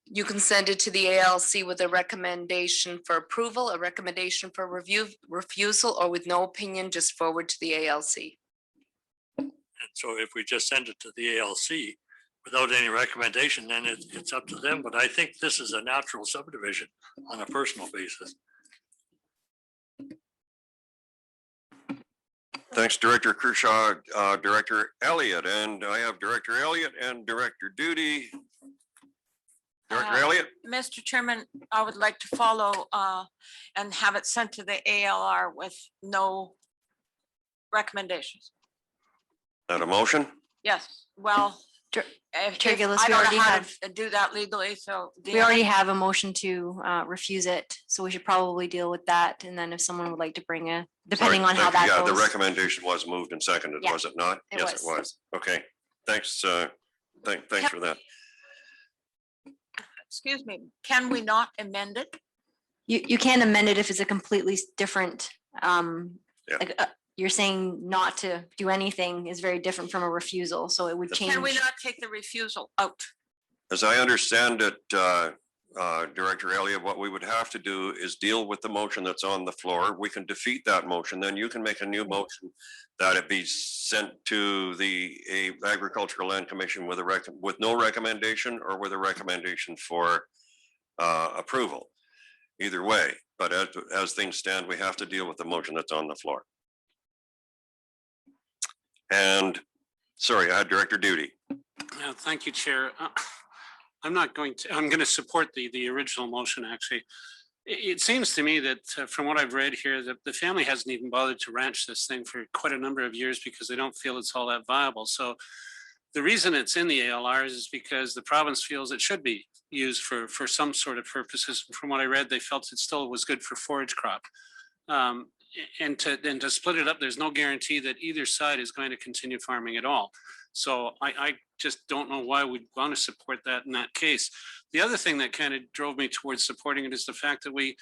You can send it to the ALC with a recommendation for approval, a recommendation for refusal, or with no opinion, just forward to the ALC. And so if we just send it to the ALC without any recommendation, then it's up to them. But I think this is a natural subdivision on a personal basis. Thanks, Director Kershaw. Director Elliott, and I have Director Elliott and Director Duty. Director Elliott? Mr. Chairman, I would like to follow and have it sent to the ALR with no recommendations. That a motion? Yes, well, Chair Gillis, I we don't already know how have, to do that legally, so. we already have a motion to refuse it. So we should probably deal with that. And then if someone would like to bring a, depending Sorry, on how that yeah, goes. the recommendation was moved and seconded, Yeah, was it not? it Yes, it was. was. Okay, thanks. Thanks for that. Excuse me, can we not amend it? You can amend it if it's a completely different, like, you're saying not to do anything is very different from a refusal, so it would change. Can we not take the refusal out? As I understand it, Director Elliott, what we would have to do is deal with the motion that's on the floor. We can defeat that motion, then you can make a new motion that it be sent to the Agricultural Land Commission with no recommendation or with a recommendation for approval. Either way, but as things stand, we have to deal with the motion that's on the floor. And sorry, I had Director Duty. Yeah, thank you, Chair. I'm going to support the original motion, actually. It seems to me that from what I've read here, that the family hasn't even bothered to ranch this thing for quite a number of years because they don't feel it's all that viable. So the reason it's in the ALR is because the province feels it should be used for some sort of purposes. From what I read, they felt it still was good for forage crop. And to split it up, there's no guarantee that either side is going to continue farming at all. So I just don't know why we'd want to support that in that case. The other thing that kind of drove me towards supporting it is the fact that we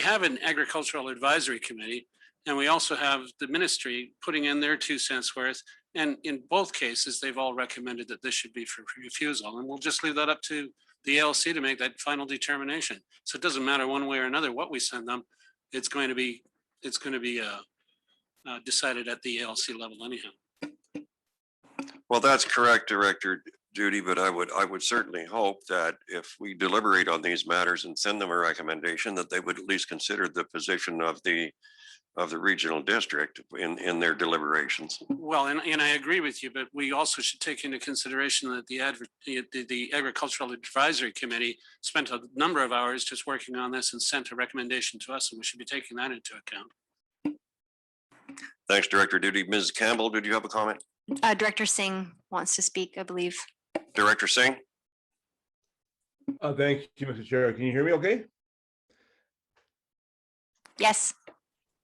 have an agricultural advisory committee, and we also have the ministry putting in their 2 cents worth. And in both cases, they've all recommended that this should be for refusal. And we'll just leave that up to the ALC to make that final determination. So it doesn't matter one way or another what we send them. It's going to be decided at the ALC level anyhow. Well, that's correct, Director Judy, but I would certainly hope that if we deliberate on these matters and send them a recommendation, that they would at least consider the position of the regional district in their deliberations. Well, and I agree with you, but we also should take into consideration that the Agricultural Advisory Committee spent a number of hours just working on this and sent a recommendation to us, and we should be taking that into account. Thanks, Director Duty. Ms. Campbell, did you have a comment? Director Singh wants to speak, I believe. Director Singh? Thank you, Mr. Chair. Can you hear me okay? Yes.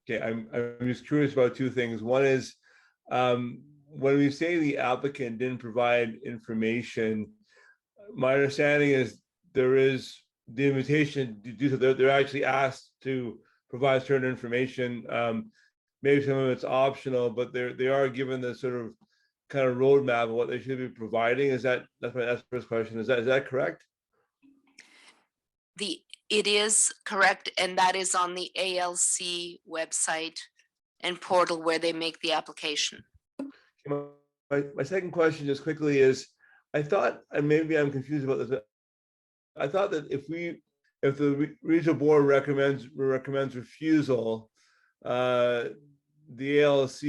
Okay, I'm just curious about two things. One is when we say the applicant didn't provide information, my understanding is there is the invitation to do so. They're actually asked to provide certain information. Maybe some of it's optional, but they are given the sort of kind of roadmap of what they should be providing. That's my first question. Is that correct? It is correct, and that is on the ALC website and portal where they make the application. My second question just quickly is, I thought, and maybe I'm confused about this, I thought that if the regional board recommends refusal, the ALC,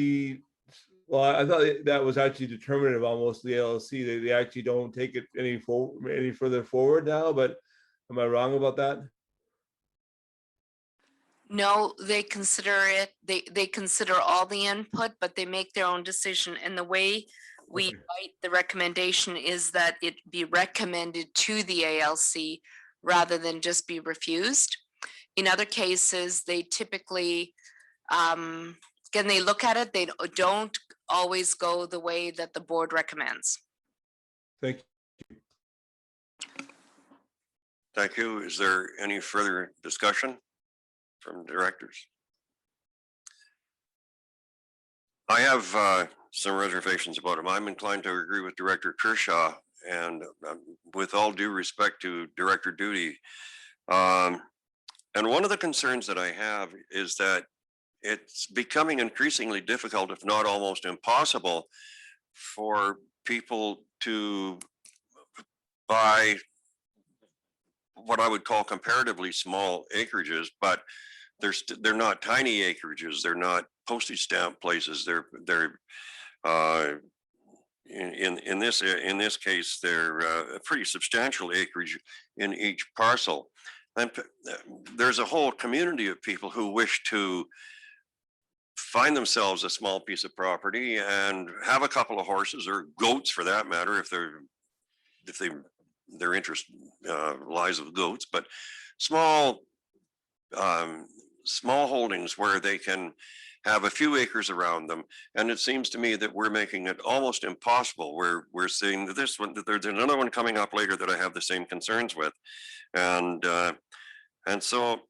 well, I thought that was actually determinative almost, the ALC, they actually don't take it any further forward now, but am I wrong about that? No, they consider it, they consider all the input, but they make their own decision. And the way we write the recommendation is that it be recommended to the ALC rather than just be refused. In other cases, they typically, again, they look at it, they don't always go the way that the board recommends. Thank you. Thank you. Is there any further discussion from directors? I have some reservations about him. I'm inclined to agree with Director Kershaw, and with all due respect to Director Duty. And one of the concerns that I have is that it's becoming increasingly difficult, if not almost impossible, for people to buy what I would call comparatively small acreages, but they're not tiny acreages. They're not postage stamp places. They're in this case, they're a pretty substantial acreage in each parcel. And there's a whole community of people who wish to find themselves a small piece of property and have a couple of horses or goats, for that matter, if their interest lies with goats, but small holdings where they can have a few acres around them. And it seems to me that we're making it almost impossible. We're seeing that this one, that there's another one coming up later that I have the same concerns with. And so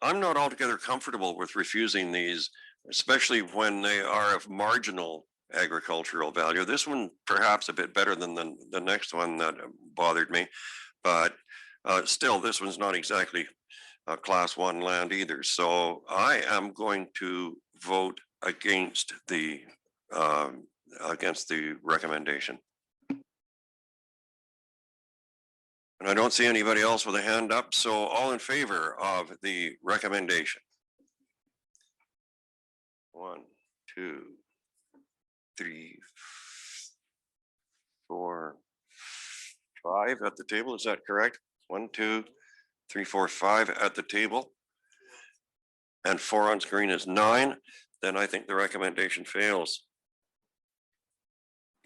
I'm not altogether comfortable with refusing these, especially when they are of marginal agricultural value. This one perhaps a bit better than the next one that bothered me, but still, this one's not exactly class 1 land either. So I am going to vote against the recommendation. And I don't see anybody else with a hand up, so all in favor of the recommendation? 1, 2, 3, 4, 5 at the table. Is that correct? 1, 2, 3, 4, 5 at the table. And 4 on screen is 9. Then I think the recommendation fails.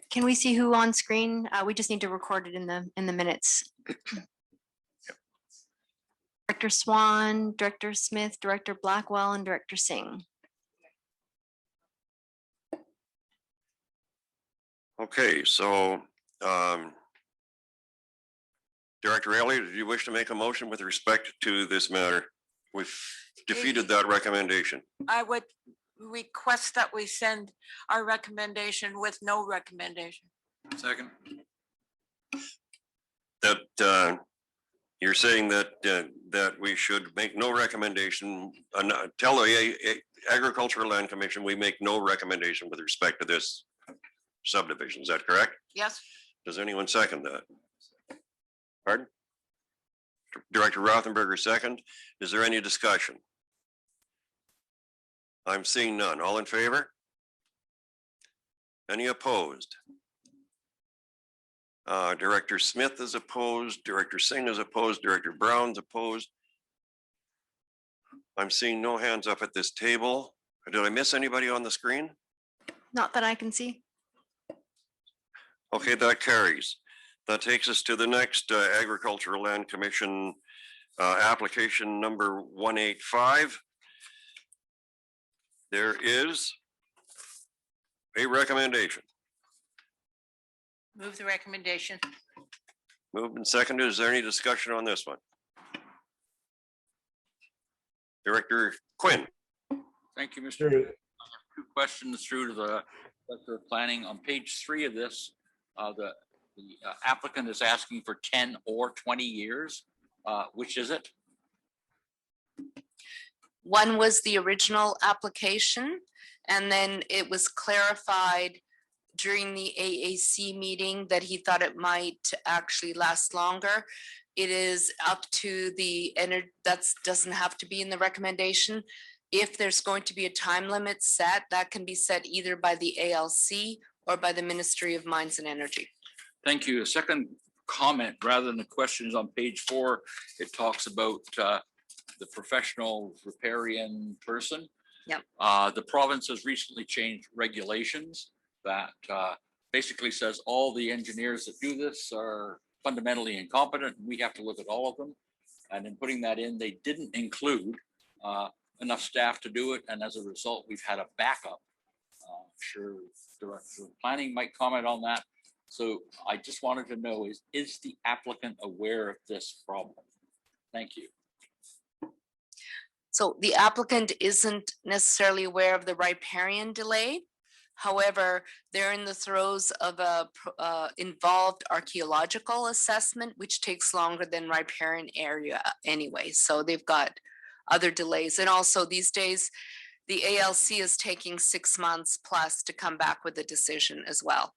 Can we see who on screen? We just need to record it in the minutes. Director Swan, Director Smith, Director Blackwell, and Director Singh. Okay, so Director Elliott, do you wish to make a motion with respect to this matter? We've defeated that recommendation. I would request that we send our recommendation with no recommendation. Second. That you're saying that that we should make no recommendation, tell the Agricultural Land Commission we make no recommendation with respect to this subdivision. Is that correct? Yes. Does anyone second that? Pardon? Director Rothenberger second. Is there any discussion? I'm seeing none. All in favor? Any opposed? Director Smith is opposed. Director Singh is opposed. Director Brown's opposed. I'm seeing no hands up at this table. Did I miss anybody on the screen? Not that I can see. Okay, that carries. That takes us to the next Agricultural Land Commission application number 185. There is a recommendation. Move the recommendation. Moved and seconded. Is there any discussion on this one? Director Quinn. Thank you, Mr. Sure. Chair. I have two questions through to the Director of Planning. On page 3 of this, the applicant is asking for 10 or 20 years. Which is it? One was the original application, and then it was clarified during the AAC meeting that he thought it might actually last longer. It is up to the that doesn't have to be in the recommendation. If there's going to be a time limit set, that can be set either by the ALC or by the Ministry of Mines and Energy. Thank you. A second comment rather than the question is on page 4. It talks about the professional riparian person. Yep. The province has recently changed regulations that basically says all the engineers that do this are fundamentally incompetent. We have to look at all of them. And in putting that in, they didn't include enough staff to do it. And as a result, we've had a backup. Sure, Director of Planning might comment on that. So I just wanted to know, is the applicant aware of this problem? Thank you. So the applicant isn't necessarily aware of the riparian delay. However, they're in the throes of a involved archaeological assessment, which takes longer than riparian area anyway. So they've got other delays. And also these days, the ALC is taking 6 months plus to come back with a decision as well.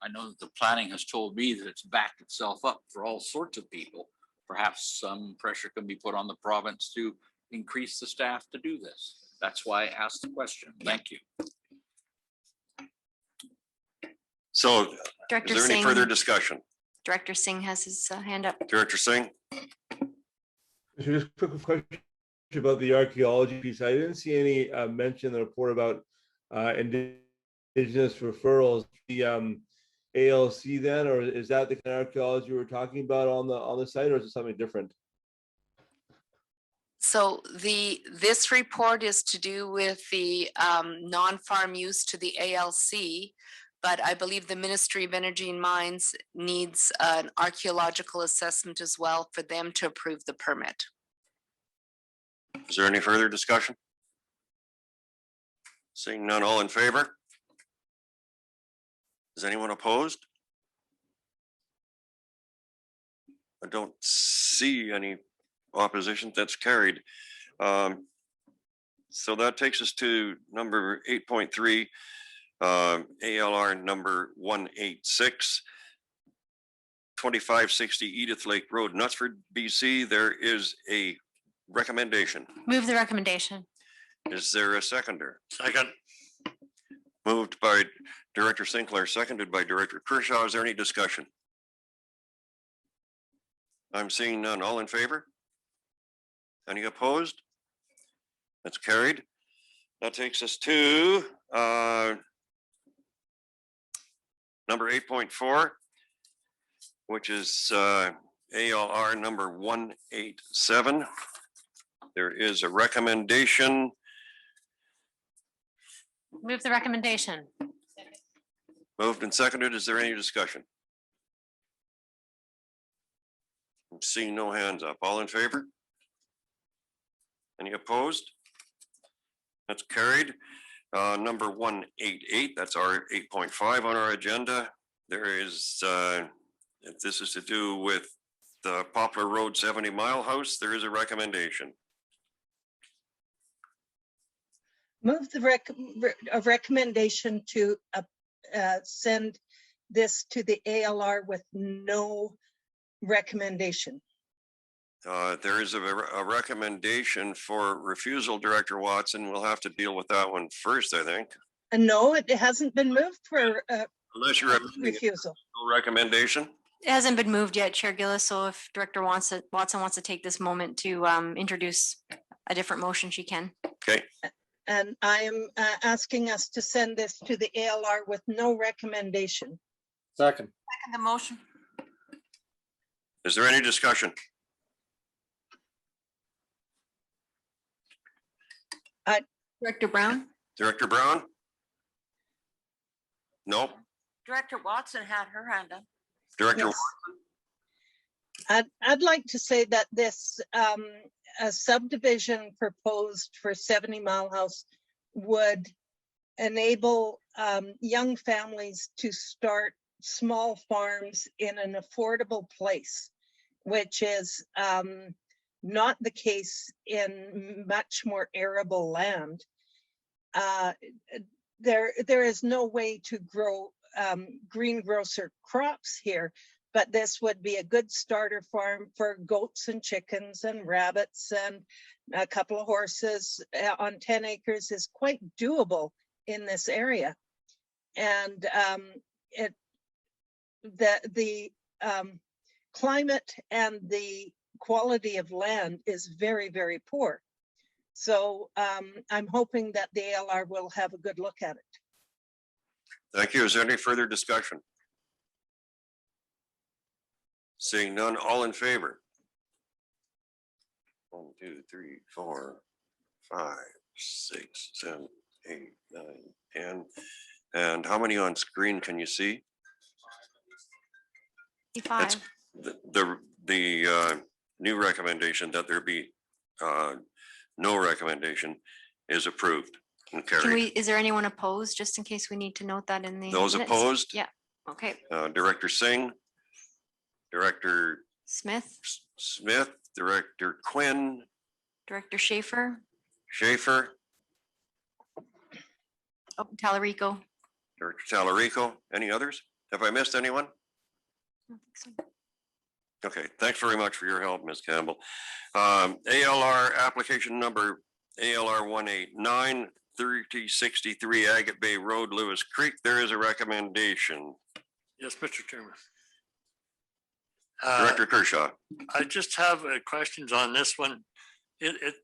I know that the planning has told me that it's backed itself up for all sorts of people. Perhaps some pressure can be put on the province to increase the staff to do this. That's why I asked the question. Thank you. So Director is there any Singh. further discussion? Director Singh has his hand up. Director Singh? Just a quick question about the archaeology piece. I didn't see any mention in the report about Indigenous referrals. The ALC then, or is that the kind of archaeology we're talking about on the site, or is it something different? So this report is to do with the non-farm use to the ALC, but I believe the Ministry of Energy and Mines needs an archaeological assessment as well for them to approve the permit. Is there any further discussion? Seeing none, all in favor? Is anyone opposed? I don't see any opposition. That's carried. So that takes us to number 8.3, ALR number 186, 2560 Edith Lake Road, Knutsford, BC. There is a recommendation. Move the recommendation. Is there a seconder? Second. Moved by Director Sinclair, seconded by Director Kershaw. Is there any discussion? I'm seeing none. All in favor? Any opposed? That's carried. That takes us to number 8.4, which is ALR number 187. There is a recommendation. Move the recommendation. Moved and seconded. Is there any discussion? I'm seeing no hands up. All in favor? Any opposed? That's carried. Number 188, that's our 8.5 on our agenda. There is, if this is to do with the Poplar Road 70 Mile House, there is a recommendation. Move the recommendation to send this to the ALR with no recommendation? There is a recommendation for refusal, Director Watson. We'll have to deal with that one first, I think. And no, it hasn't been moved for Unless you're amending it. refusal. No recommendation. It hasn't been moved yet, Chair Gillis, so if Director Watson wants to take this moment to introduce a different motion, she can. Okay. And I am asking us to send this to the ALR with no recommendation. Second. Second the motion. Is there any discussion? Director Brown? Director Brown? No. Director Watson had her hand up. Director. Yes. I'd like to say that this a subdivision proposed for 70 Mile House would enable young families to start small farms in an affordable place, which is not the case in much more arable land. There is no way to grow greengrocer crops here, but this would be a good starter farm for goats and chickens and rabbits, and a couple of horses on 10 acres is quite doable in this area. And the climate and the quality of land is very, very poor. So I'm hoping that the ALR will have a good look at it. Thank you. Is there any further discussion? Seeing none, all in favor? 1, 2, 3, 4, 5, 6, 7, 8, 9, 10. And how many on screen can you see? 5. The new recommendation that there be no recommendation is approved and carried. Is there anyone opposed, just in case we need to note that in the Those minutes? opposed? Yeah, okay. Director Singh, Director Smith, Director Quinn, Director Schaefer, oh, Talarico. Director Talarico, any others? Have I missed anyone? I don't think so. Okay, thanks very much for your help, Ms. Campbell. ALR application number ALR 189-3063 Agate Bay Road, Lewis Creek. There is a recommendation. Yes, Mr. Chairman. Director Kershaw. I just have questions on this one. It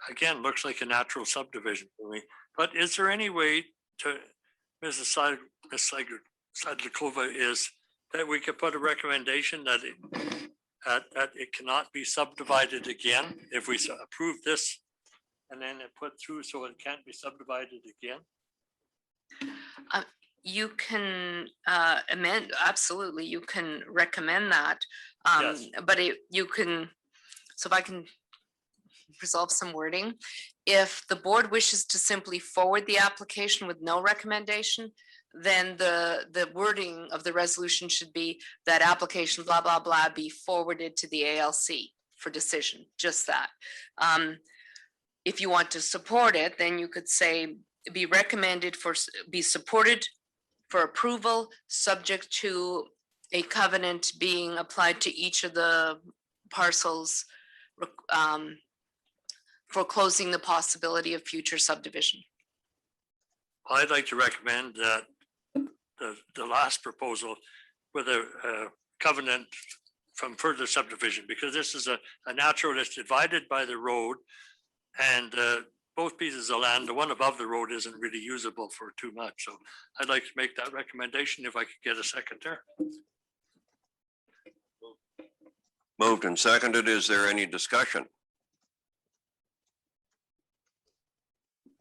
again looks like a natural subdivision for me, but is there any way to, Mrs. Sadlikova, is that we could put a recommendation that it cannot be subdivided again if we approve this and then it put through so it can't be subdivided again? You can amend, absolutely, you can recommend that. Yes. But you can, so if I can resolve some wording, if the board wishes to simply forward the application with no recommendation, then the wording of the resolution should be that application blah, blah, blah be forwarded to the ALC for decision, just that. If you want to support it, then you could say be recommended for, be supported for approval, subject to a covenant being applied to each of the parcels, foreclosing the possibility of future subdivision. I'd like to recommend that the last proposal with a covenant from further subdivision, because this is a natural, it's divided by the road, and both pieces of land, the one above the road isn't really usable for too much. So I'd like to make that recommendation if I could get a second there. Moved and seconded. Is there any discussion?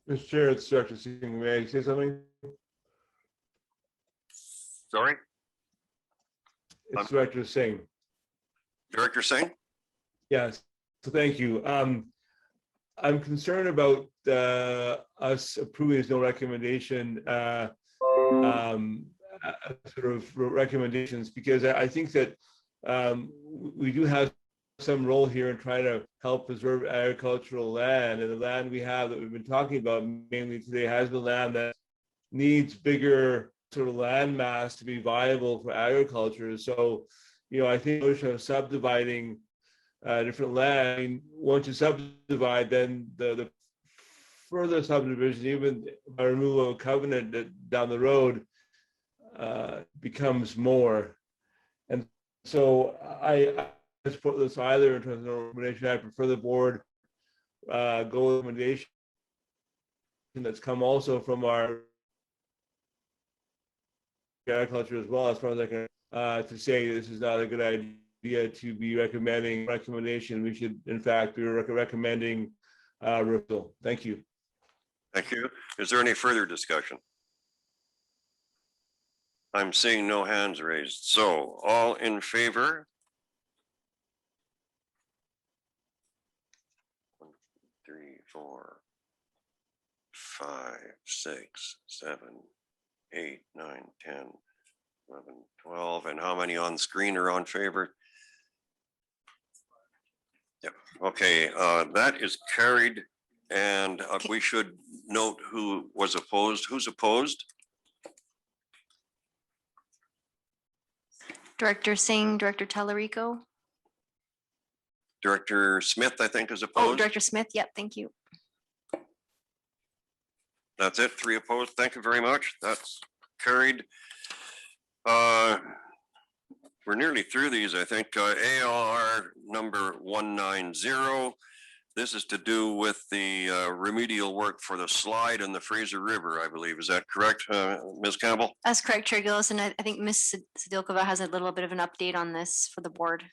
Mr. Chair, it's Director Singh. May I say something? Sorry? It's Director Singh. Director Singh? Yes, so thank you. I'm concerned about us approving this no recommendation, sort of recommendations, because I think that we do have some role here in trying to help preserve agricultural land, and the land we have that we've been talking about mainly today has been land that needs bigger sort of land mass to be viable for agriculture. So, I think we should have subdividing different land. I mean, once you subdivide, then the further subdivision, even by removal of covenant down the road, becomes more. And so I support this either in terms of recommendation. I prefer the board go with recommendation that's come also from our agriculture as well, as far as I can, to say this is not a good idea to be recommending recommendation. We should, in fact, be recommending repeal. Thank you. Thank you. Is there any further discussion? I'm seeing no hands raised. So all in favor? 1, 2, 3, 4, 5, 6, 7, 8, 9, 10, 11, 12. And how many on screen are on favor? Yep. Okay, that is carried. And we should note who was opposed. Who's opposed? Director Singh, Director Tallarico. Director Smith, I think, is Oh, opposed. Director Smith. Yep. Thank you. That's it. 3 opposed. Thank you very much. That's carried. We're nearly through these, I think. ALR number 190. This is to do with the remedial work for the slide in the Fraser River, I believe. Is that correct, Ms. Campbell? That's correct, Chair Gillis, and I think Ms. Sadilkova has a little bit of an update on this for the board.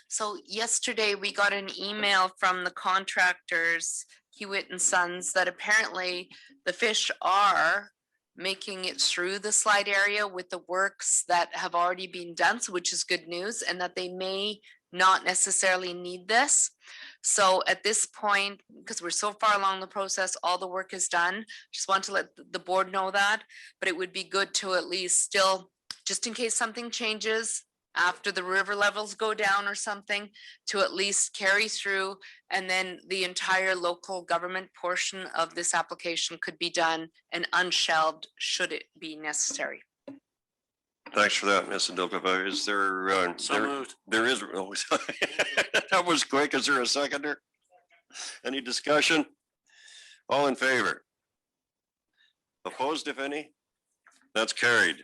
So yesterday we got an email from the contractors, Hewitt and Sons, that apparently the fish are making it through the slide area with the works that have already been done, so which is good news, and that they may not necessarily need this. So at this point, because we're so far along the process, all the work is done. Just want to let the board know that, but it would be good to at least still, just in case something changes after the river levels go down or something, to at least carry through, and then the entire local government portion of this application could be done and unshelved should it be necessary. Thanks for that, Ms. Sadilkova. Is there? So moved. There is. Oh, that was quick. Is there a seconder? Any discussion? All in favor? Opposed, if any? That's carried.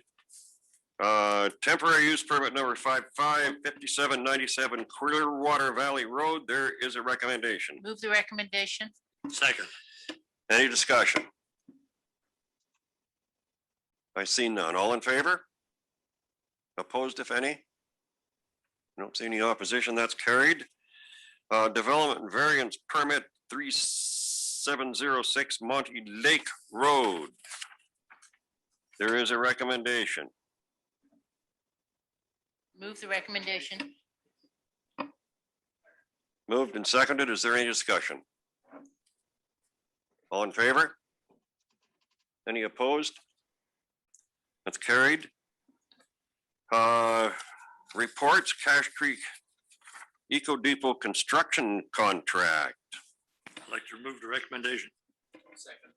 Temporary use permit number 555797 Clearwater Valley Road. There is a recommendation. Move the recommendation. Second. Any discussion? I see none. All in favor? Opposed, if any? I don't see any opposition. That's carried. Development and variance permit 3706 Monty Lake Road. There is a recommendation. Move the recommendation. Moved and seconded. Is there any discussion? All in favor? Any opposed? That's carried. Reports, Cache Creek Eco Depot construction contract. I'd like to remove the recommendation. Second.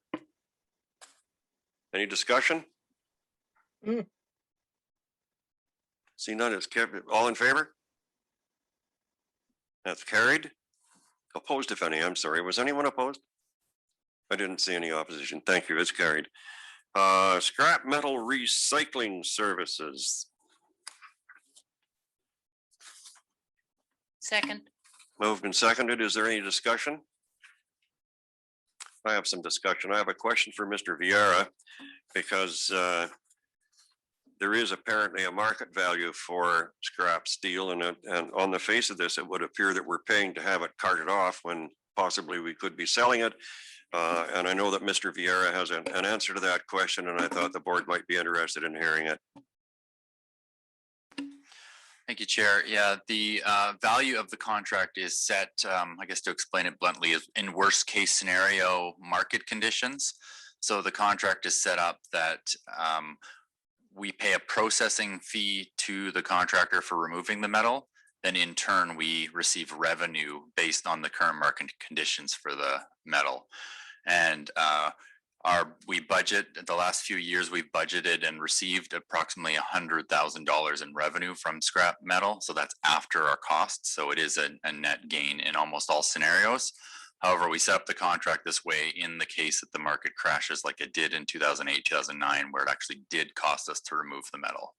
Any discussion? See none, it's kept. All in favor? That's carried. Opposed, if any. I'm sorry. Was anyone opposed? I didn't see any opposition. Thank you. It's carried. Scrap metal recycling services. Second. Moved and seconded. Is there any discussion? I have some discussion. I have a question for Mr. Vieira, because there is apparently a market value for scrap steel, and on the face of this, it would appear that we're paying to have it carted off when possibly we could be selling it. And I know that Mr. Vieira has an answer to that question, and I thought the board might be interested in hearing it. Thank you, Chair. Yeah, the value of the contract is set, I guess to explain it bluntly, is in worst case scenario market conditions. So the contract is set up that we pay a processing fee to the contractor for removing the metal. Then in turn, we receive revenue based on the current market conditions for the metal. And we budget, the last few years, we've budgeted and received approximately $100,000 in revenue from scrap metal. So that's after our costs. So it is a net gain in almost all scenarios. However, we set up the contract this way in the case that the market crashes like it did in 2008, 2009, where it actually did cost us to remove the metal.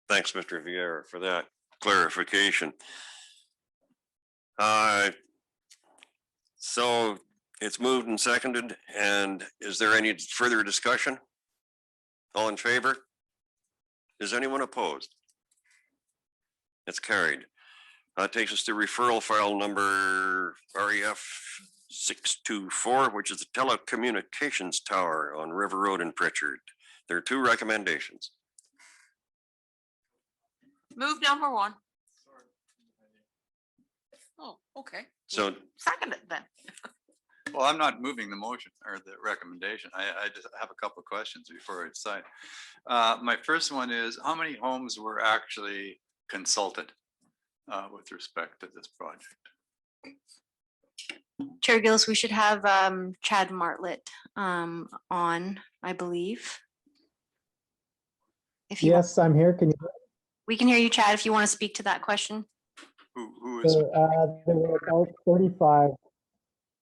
Thanks, Mr. Vieira, for that clarification. So it's moved and seconded, and is there any further discussion? All in favor? Is anyone opposed? It's carried. Takes us to referral file number REF 624, which is the telecommunications tower on River Road in Pritchard. There are two recommendations. Move number one. Oh, okay. So Second it then. Well, I'm not moving the motion or the recommendation. I just have a couple of questions before I decide. My first one is, how many homes were actually consulted with respect to this project? Chair Gillis, we should have Chad Martlett on, I believe. If you, Yes, I'm here. Can you? we can hear you, Chad, if you want to speak to that question. Who is? So, there were about 35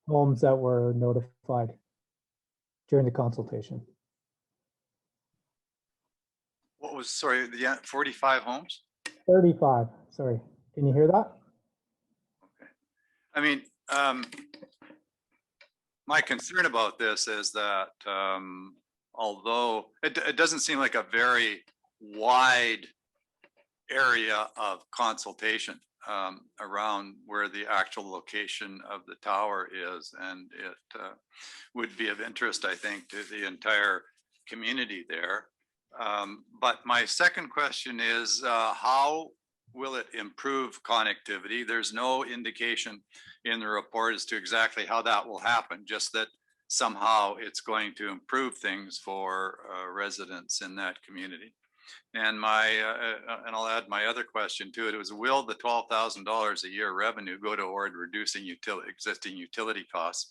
homes that were notified during the consultation. What was, sorry, the 45 homes? 35, sorry. Can you hear that? I mean, my concern about this is that although it doesn't seem like a very wide area of consultation around where the actual location of the tower is, and it would be of interest, I think, to the entire community there. But my second question is, how will it improve connectivity? There's no indication in the report as to exactly how that will happen, just that somehow it's going to improve things for residents in that community. And and I'll add my other question to it, was will the $12,000 a year revenue go toward reducing existing utility costs,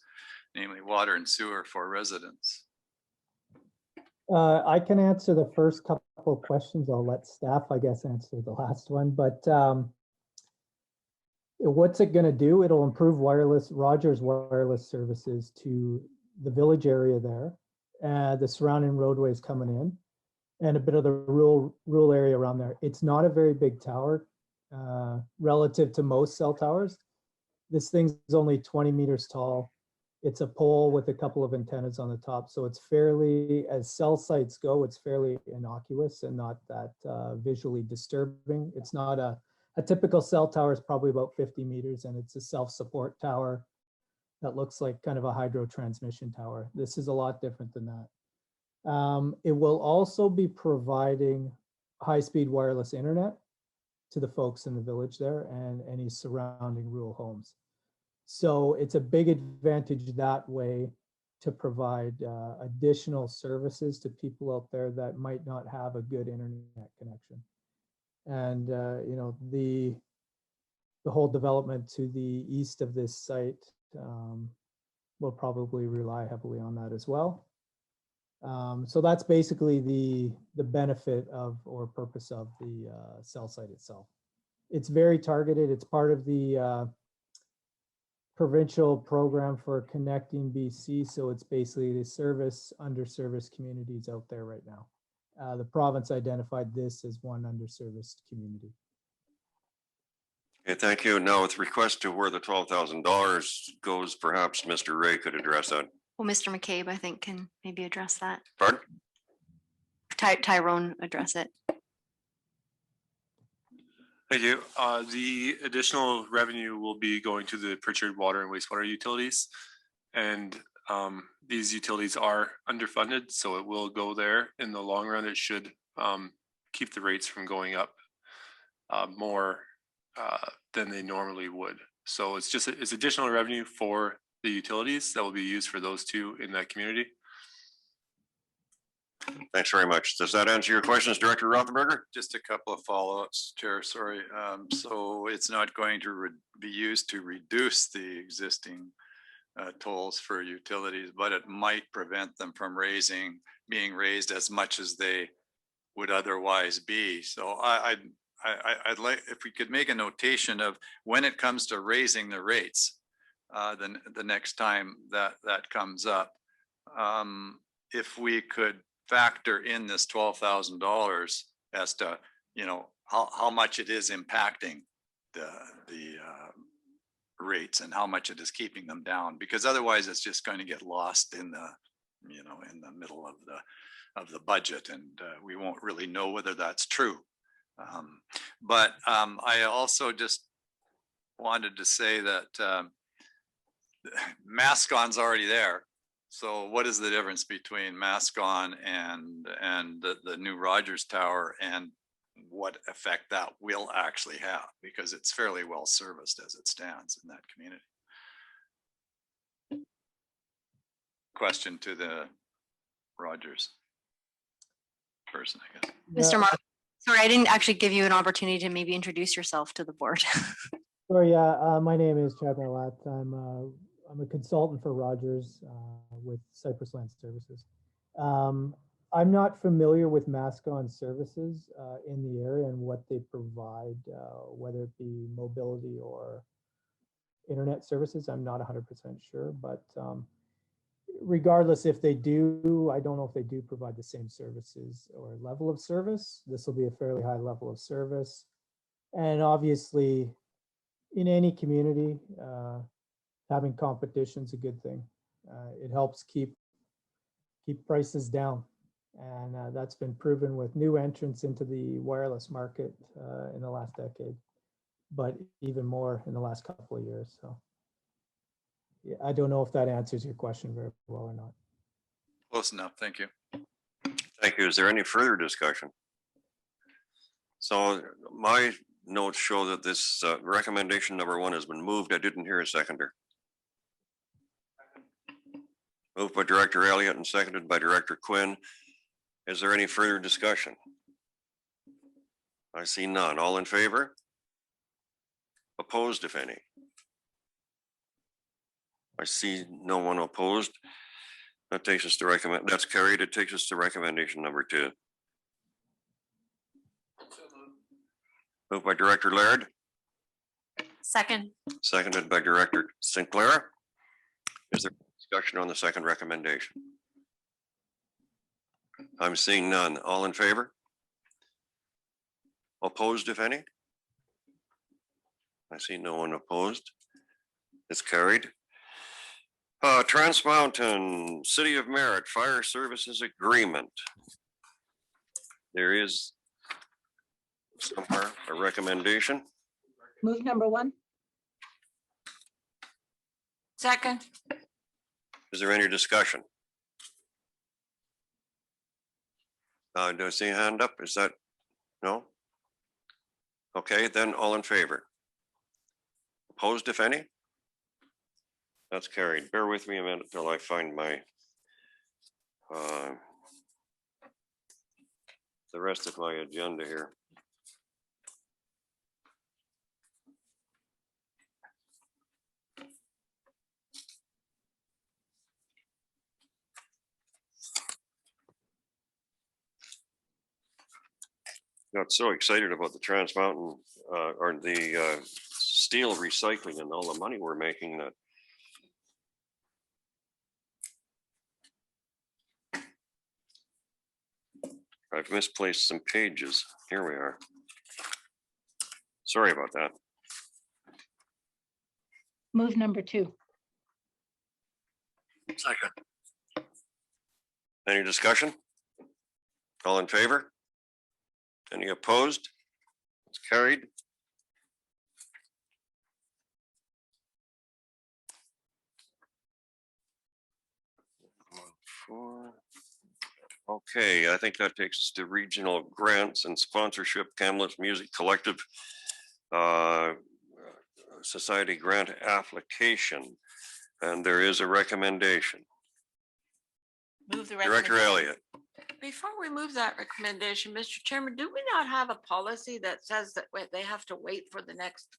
namely water and sewer for residents? I can answer the first couple of questions. I'll let staff, I guess, answer the last one. But what's it going to do? It'll improve Rogers wireless services to the village area there, the surrounding roadways coming in, and a bit of the rural area around there. It's not a very big tower relative to most cell towers. This thing's only 20 meters tall. It's a pole with a couple of antennas on the top. So it's fairly, as cell sites go, it's fairly innocuous and not that visually disturbing. It's not a typical cell tower is probably about 50 meters, and it's a self-support tower that looks like kind of a hydro transmission tower. This is a lot different than that. It will also be providing high-speed wireless internet to the folks in the village there and any surrounding rural homes. So it's a big advantage that way to provide additional services to people out there that might not have a good internet connection. And you know, the whole development to the east of this site will probably rely heavily on that as well. So that's basically the benefit of or purpose of the cell site itself. It's very targeted. It's part of the provincial program for connecting BC. So it's basically to service underserviced communities out there right now. The province identified this as one underserviced community. Okay, thank you. Now with request to where the $12,000 goes, perhaps Mr. Ray could address that. Well, Mr. McCabe, I think, can maybe address that. Pardon? Tyrone address it. Thank you. The additional revenue will be going to the Pritchard water and wastewater utilities. And these utilities are underfunded, so it will go there. In the long run, it should keep the rates from going up more than they normally would. So it's just, it's additional revenue for the utilities that will be used for those two in that community. Thanks very much. Does that answer your questions, Director Rothenberger? Just a couple of follow-ups, Chair, sorry. So it's not going to be used to reduce the existing tolls for utilities, but it might prevent them from being raised as much as they would otherwise be. So I'd like, if we could make a notation of when it comes to raising the rates, then the next time that comes up, if we could factor in this $12,000 as to, you know, how much it is impacting the rates and how much it is keeping them down, because otherwise it's just going to get lost in the, you know, in the middle of the budget, and we won't really know whether that's true. But I also just wanted to say that Mascon's already there. So what is the difference between Mascon and the new Rogers Tower, and what effect that will actually have? Because it's fairly well serviced as it stands in that community. Question to the Rogers person, I guess. Mr. Mark, sorry, I didn't actually give you an opportunity to maybe introduce yourself to the board. Sure, yeah, my name is Chad Marlatt. I'm a consultant for Rogers with Cypress Land Services. I'm not familiar with Mascon services in the area and what they provide, whether it be mobility or internet services. I'm not 100% sure, but regardless if they do, I don't know if they do provide the same services or level of service. This will be a fairly high level of service. And obviously, in any community, having competition is a good thing. It helps keep prices down. And that's been proven with new entrants into the wireless market in the last decade, but even more in the last couple of years. So yeah, I don't know if that answers your question very well or not. Close enough, thank you. Thank you. Is there any further discussion? So my notes show that this recommendation number 1 has been moved. I didn't hear a seconder. Moved by Director Elliott and seconded by Director Quinn. Is there any further discussion? I see none. All in favor? Opposed, if any? I see no one opposed. That takes us to that's carried. It takes us to recommendation number 2. Moved by Director Laird. Second. Seconded by Director Sinclair. Is there discussion on the second recommendation? I'm seeing none. All in favor? Opposed, if any? I see no one opposed. It's carried. Trans Mountain City of Merritt Fire Services Agreement. There is somewhere a recommendation. Move number 1. Second. Is there any discussion? Do I see a hand up? Is that no? Okay, then all in favor. Opposed, if any? That's carried. Bear with me a minute till I find my the rest of my agenda here. Got so excited about the Trans Mountain or the steel recycling and all the money we're making that I've misplaced some pages. Here we are. Sorry about that. Move number 2. Second. Any discussion? All in favor? Any opposed? It's carried. Okay, I think that takes us to regional grants and sponsorship, Kamloops Music Collective Society grant application. And there is a recommendation. Move the Director recommendation. Elliott. Before we move that recommendation, Mr. Chairman, do we not have a policy that says that they have to wait for the next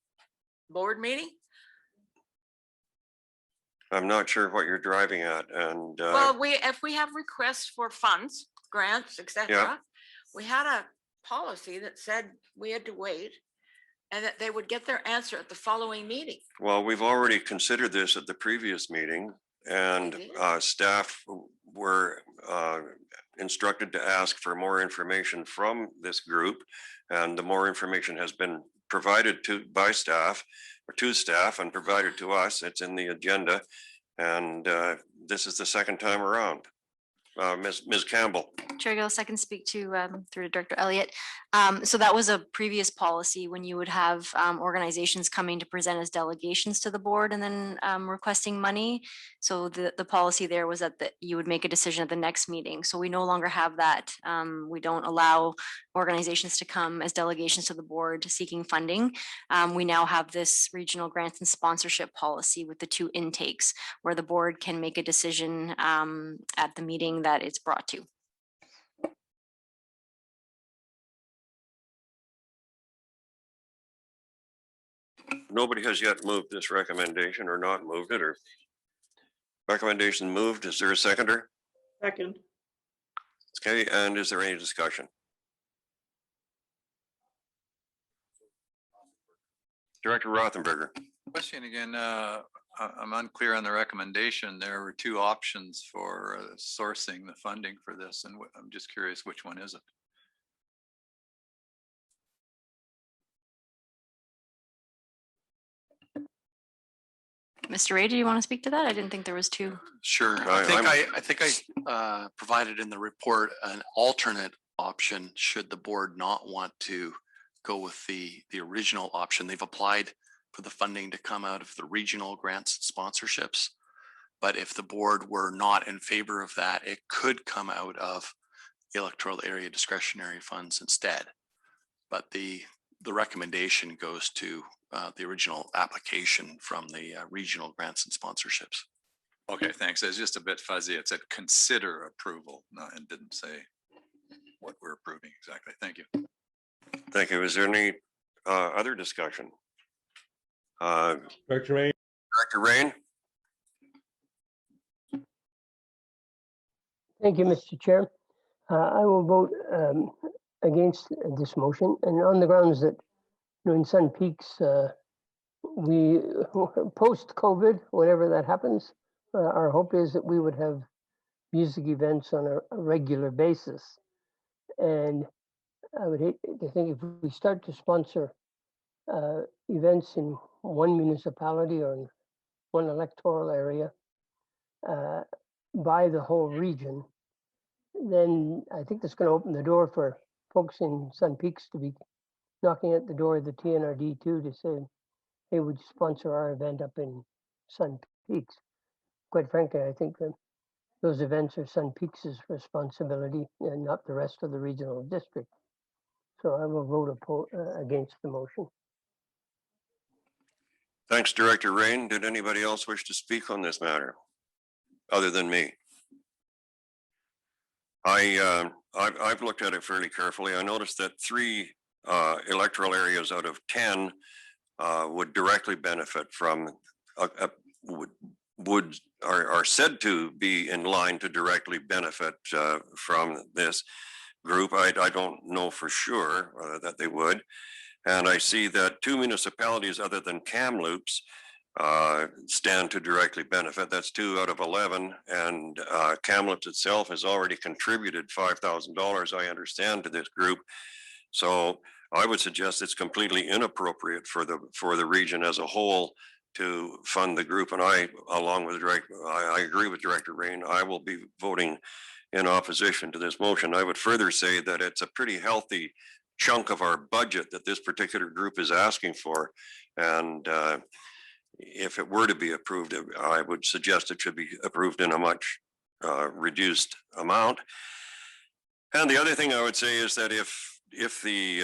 board meeting? I'm not sure what you're driving at, and Well, if we have requests for funds, grants, etc., we had a policy that said we had to wait and that they would get their answer at the following meeting. well, we've already considered this at the previous meeting, and staff were instructed to ask for more information from this group, and the more information has been provided by staff or to staff and provided to us. It's in the agenda, and this is the second time around. Ms. Campbell. Chair Gill, I can speak to through to Director Elliott. So that was a previous policy when you would have organizations coming to present as delegations to the board and then requesting money. So the policy there was that you would make a decision at the next meeting. So we no longer have that. We don't allow organizations to come as delegations to the board seeking funding. We now have this regional grants and sponsorship policy with the 2 intakes where the board can make a decision at the meeting that it's brought to. Nobody has yet moved this recommendation or not moved it, or recommendation moved. Is there a seconder? Second. Okay, and is there any discussion? Director Rothenberger. Question again, I'm unclear on the recommendation. There were 2 options for sourcing the funding for this, and I'm just curious, which one is it? Mr. Ray, do you want to speak to that? I didn't think there was 2. Sure. I think I provided in the report an alternate option should the board not want to go with the original option. They've applied for the funding to come out of the regional grants and sponsorships. But if the board were not in favor of that, it could come out of electoral area discretionary funds instead. But the recommendation goes to the original application from the regional grants and sponsorships. Okay, thanks. It's just a bit fuzzy. It said consider approval, and didn't say what we're approving exactly. Thank you. Thank you. Is there any other discussion? Director Rain. Director Rain. Thank you, Mr. Chair. I will vote against this motion, and on the grounds that in Sun Peaks, we post-COVID, whenever that happens, our hope is that we would have music events on a regular basis. And I would hate to think if we start to sponsor events in one municipality or in one electoral area by the whole region, then I think that's going to open the door for folks in Sun Peaks to be knocking at the door of the TNRD too to say, hey, would you sponsor our event up in Sun Peaks? Quite frankly, I think that those events are Sun Peaks' responsibility and not the rest of the regional district. So I will vote against the motion. Thanks, Director Rain. Did anybody else wish to speak on this matter other than me? I've looked at it fairly carefully. I noticed that 3 electoral areas out of 10 would directly benefit from are said to be in line to directly benefit from this group. I don't know for sure that they would. And I see that 2 municipalities other than Kamloops stand to directly benefit. That's 2 out of 11. And Kamloops itself has already contributed $5,000, I understand, to this group. So I would suggest it's completely inappropriate for the region as a whole to fund the group. And I, along with I agree with Director Rain. I will be voting in opposition to this motion. I would further say that it's a pretty healthy chunk of our budget that this particular group is asking for. And if it were to be approved, I would suggest it should be approved in a much reduced amount. And the other thing I would say is that if the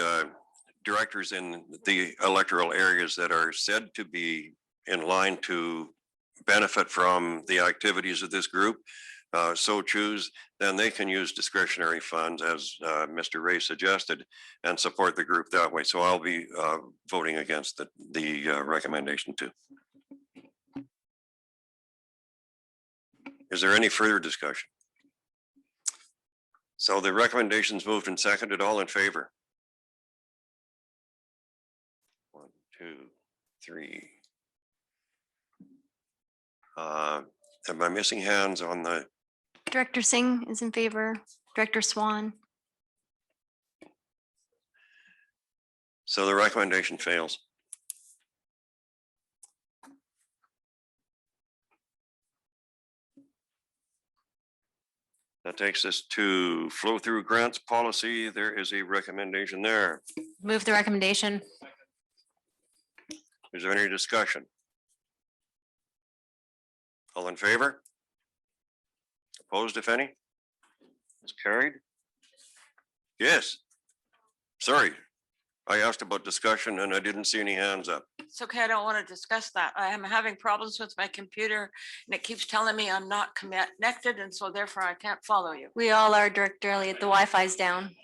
directors in the electoral areas that are said to be in line to benefit from the activities of this group so choose, then they can use discretionary funds as Mr. Ray suggested and support the group that way. So I'll be voting against the recommendation too. Is there any further discussion? So the recommendations moved and seconded. All in favor? 1, 2, 3. Am I missing hands on the? Director Singh is in favor. Director Swan. So the recommendation fails. That takes us to flow through grants policy. There is a recommendation there. Move the recommendation. Is there any discussion? All in favor? Opposed, if any? It's carried. Yes. Sorry, I asked about discussion and I didn't see any hands up. It's okay, I don't want to discuss that. I am having problems with my computer and it keeps telling me I'm not connected, and so therefore I can't follow you. We all are, Director Elliott. The Wi-Fi's down.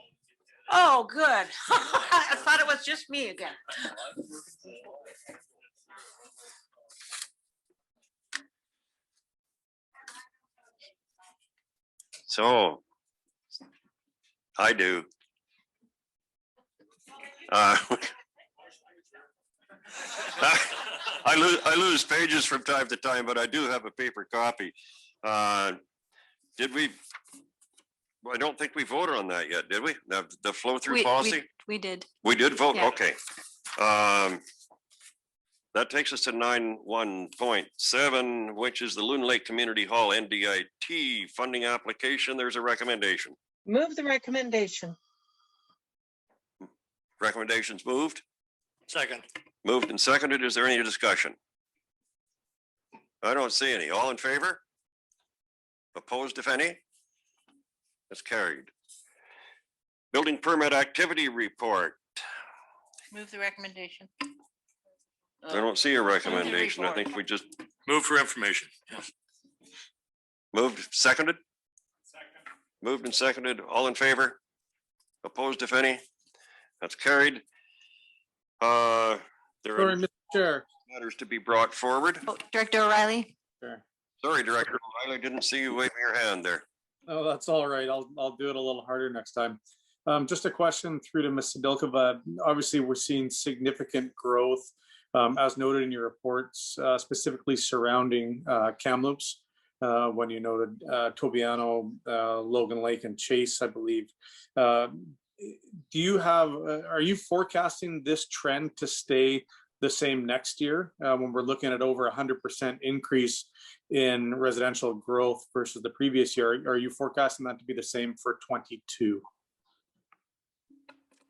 Oh, good. I thought it was just me again. So I do. I lose pages from time to time, but I do have a paper copy. Did we? I don't think we voted on that yet, did we? The flow through policy? We did. We did vote? Yeah. Okay. That takes us to 9.1.7, which is the Loon Lake Community Hall NDIT funding application. There's a recommendation. Move the recommendation. Recommendations moved? Second. Moved and seconded. Is there any discussion? I don't see any. All in favor? Opposed, if any? That's carried. Building permit activity report. Move the recommendation. I don't see a recommendation. I think we just Move for information. Yes. moved, seconded? Moved and seconded. All in favor? Opposed, if any? That's carried. There Sorry, are Mr. Chair. matters to be brought forward. Oh, Director O'Reilly. Sure. Sorry, Director O'Reilly, didn't see you waving your hand there. Oh, that's all right. I'll do it a little harder next time. Just a question through to Ms. Sadilkova. Obviously, we're seeing significant growth, as noted in your reports, specifically surrounding Kamloops, when you noted Tobiano, Logan Lake, and Chase, I believe. Do you have, are you forecasting this trend to stay the same next year when we're looking at over 100% increase in residential growth versus the previous year? Are you forecasting that to be the same for 22?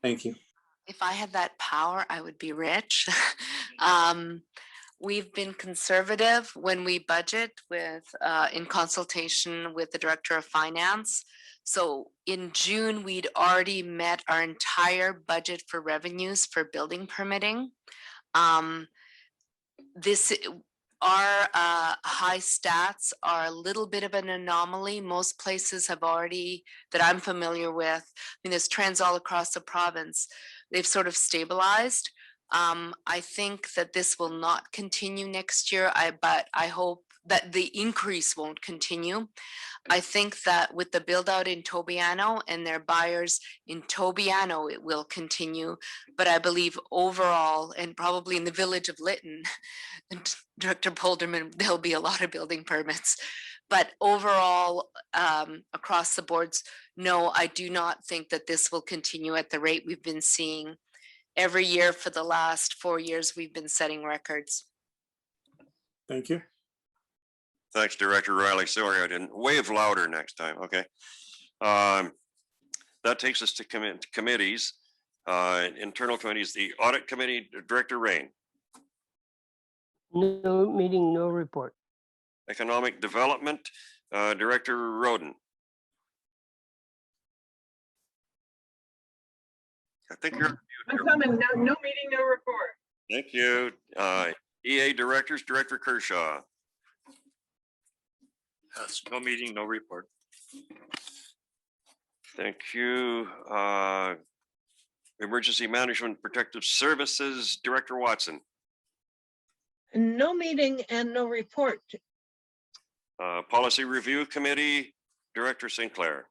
Thank you. If I had that power, I would be rich. We've been conservative when we budget with, in consultation with the Director of Finance. So in June, we'd already met our entire budget for revenues for building permitting. Our high stats are a little bit of an anomaly. Most places have already, that I'm familiar with, I mean, there's trends all across the province. They've sort of stabilized. I think that this will not continue next year, but I hope that the increase won't continue. I think that with the build out in Tobiano and their buyers in Tobiano, it will continue. But I believe overall, and probably in the village of Lytton, and Director Polderman, there'll be a lot of building permits. But overall, across the boards, no, I do not think that this will continue at the rate we've been seeing. Every year for the last 4 years, we've been setting records. Thank you. Thanks, Director Riley. Sorry, I didn't. Wave louder next time, okay? That takes us to committees. Internal committees, the Audit Committee, Director Rain. No meeting, no report. Economic Development, Director Roden. I think you're. I'm coming. No meeting, no report. Thank you. EA Directors, Director Kershaw. Yes, no meeting, no report. Thank you. Emergency Management Protective Services, Director Watson. No meeting and no report. Policy Review Committee, Director Sinclair.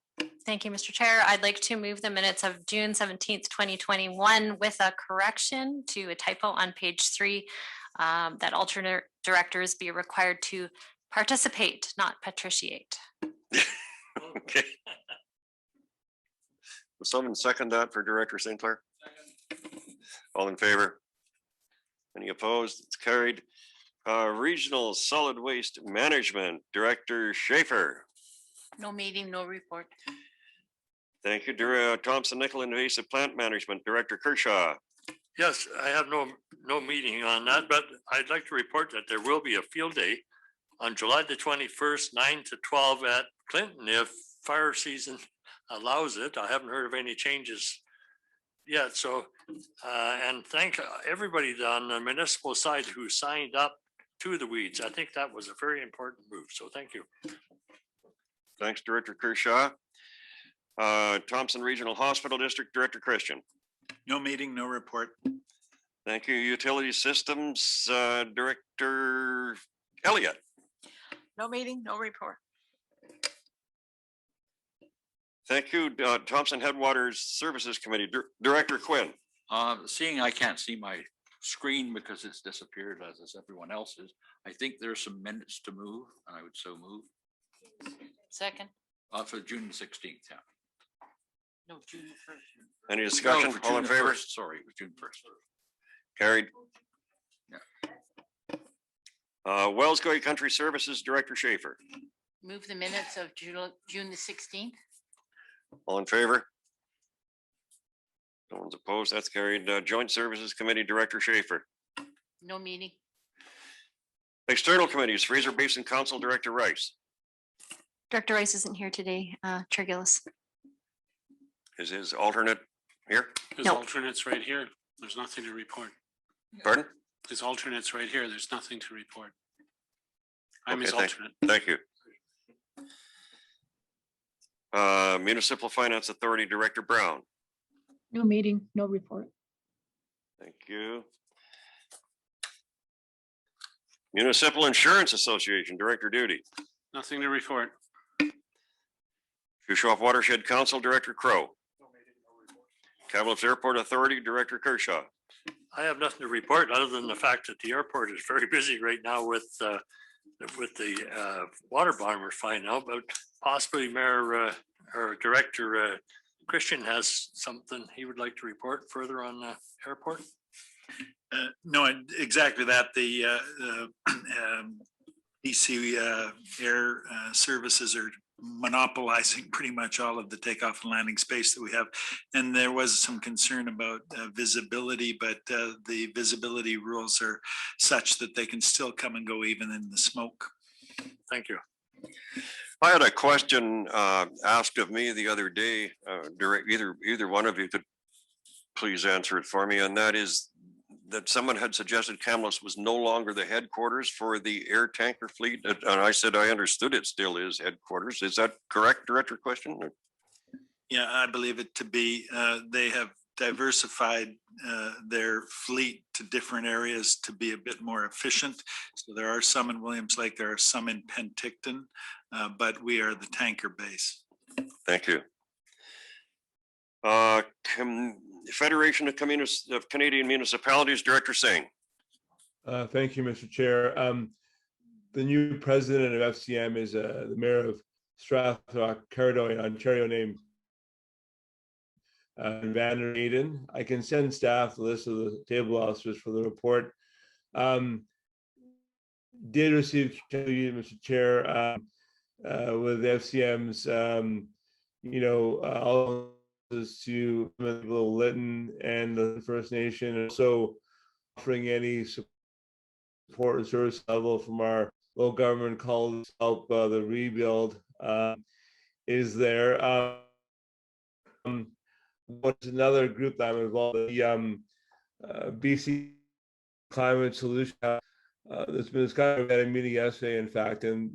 Thank you, Mr. Chair. I'd like to move the minutes of June 17th, 2021 with a correction to a typo on page 3, that alternate directors be required to participate, not patriciate. Okay. Will someone second that for Director Sinclair? All in favor? Any opposed? It's carried. Regional Solid Waste Management, Director Schaefer. No meeting, no report. Thank you. Thompson-Nicola Invasive Plant Management, Director Kershaw. Yes, I have no meeting on that, but I'd like to report that there will be a field day on July the 21st, 9 to 12 at Clinton, if fire season allows it. I haven't heard of any changes yet. So, and thank everybody on the municipal side who signed up to the weeds. I think that was a very important move. So thank you. Thanks, Director Kershaw. Thompson Regional Hospital District, Director Christian. No meeting, no report. Thank you. Utility Systems, Director Elliott. No meeting, no report. Thank you. Thompson Headwaters Services Committee, Director Quinn. Seeing I can't see my screen because it's disappeared as everyone else's, I think there's some minutes to move, and I would so move. Second. For June 16th, yeah. No, June 1st. Any discussion? No, for All in June the favor? 1st, sorry, it was June 1st. Carried. Yeah. Wellsgoy Country Services, Director Schaefer. Move the minutes of June the 16th. All in favor? No one's opposed. That's carried. Joint Services Committee, Director Schaefer. No meeting. External Committees, Fraser Basin Council, Director Rice. Director Rice isn't here today. Chair Gillis. Is his alternate here? His No. alternate's right here. There's nothing to report. Pardon? His alternate's right here. There's nothing to report. I'm Okay, his thank- alternate. Thank you. Municipal Finance Authority, Director Brown. No meeting, no report. Thank you. Municipal Insurance Association, Director Duty. Nothing to report. Shuswap Watershed Council, Director Crow. Kamloops Airport Authority, Director Kershaw. I have nothing to report other than the fact that the airport is very busy right now with the water bombers flying out, but possibly Mayor or Director Christian has something he would like to report further on the airport. No, exactly that. The BC Air Services are monopolizing pretty much all of the takeoff and landing space that we have. And there was some concern about visibility, but the visibility rules are such that they can still come and go even in the smoke. Thank you. I had a question asked of me the other day. Either one of you could please answer it for me, and that is that someone had suggested Kamloops was no longer the headquarters for the air tanker fleet, and I said I understood it still is headquarters. Is that correct, Director? Question? Yeah, I believe it to be. They have diversified their fleet to different areas to be a bit more efficient. So there are some in Williams Lake, there are some in Penticton, but we are the tanker base. Thank you. Federation of Canadian Municipalities, Director Singh. Thank you, Mr. Chair. The new president of FCM is the mayor of Strathrock, Cardoy, Ontario, named Van der Eden. I can send staff the list of the table officers for the report. Did receive, Mr. Chair, with FCM's, all to Little Lytton and the First Nation, and so offering any support and service level from our local government calls to help the rebuild is there. What's another group that I'm involved in, the BC Climate Solution. There's been this kind of a meeting yesterday, in fact, and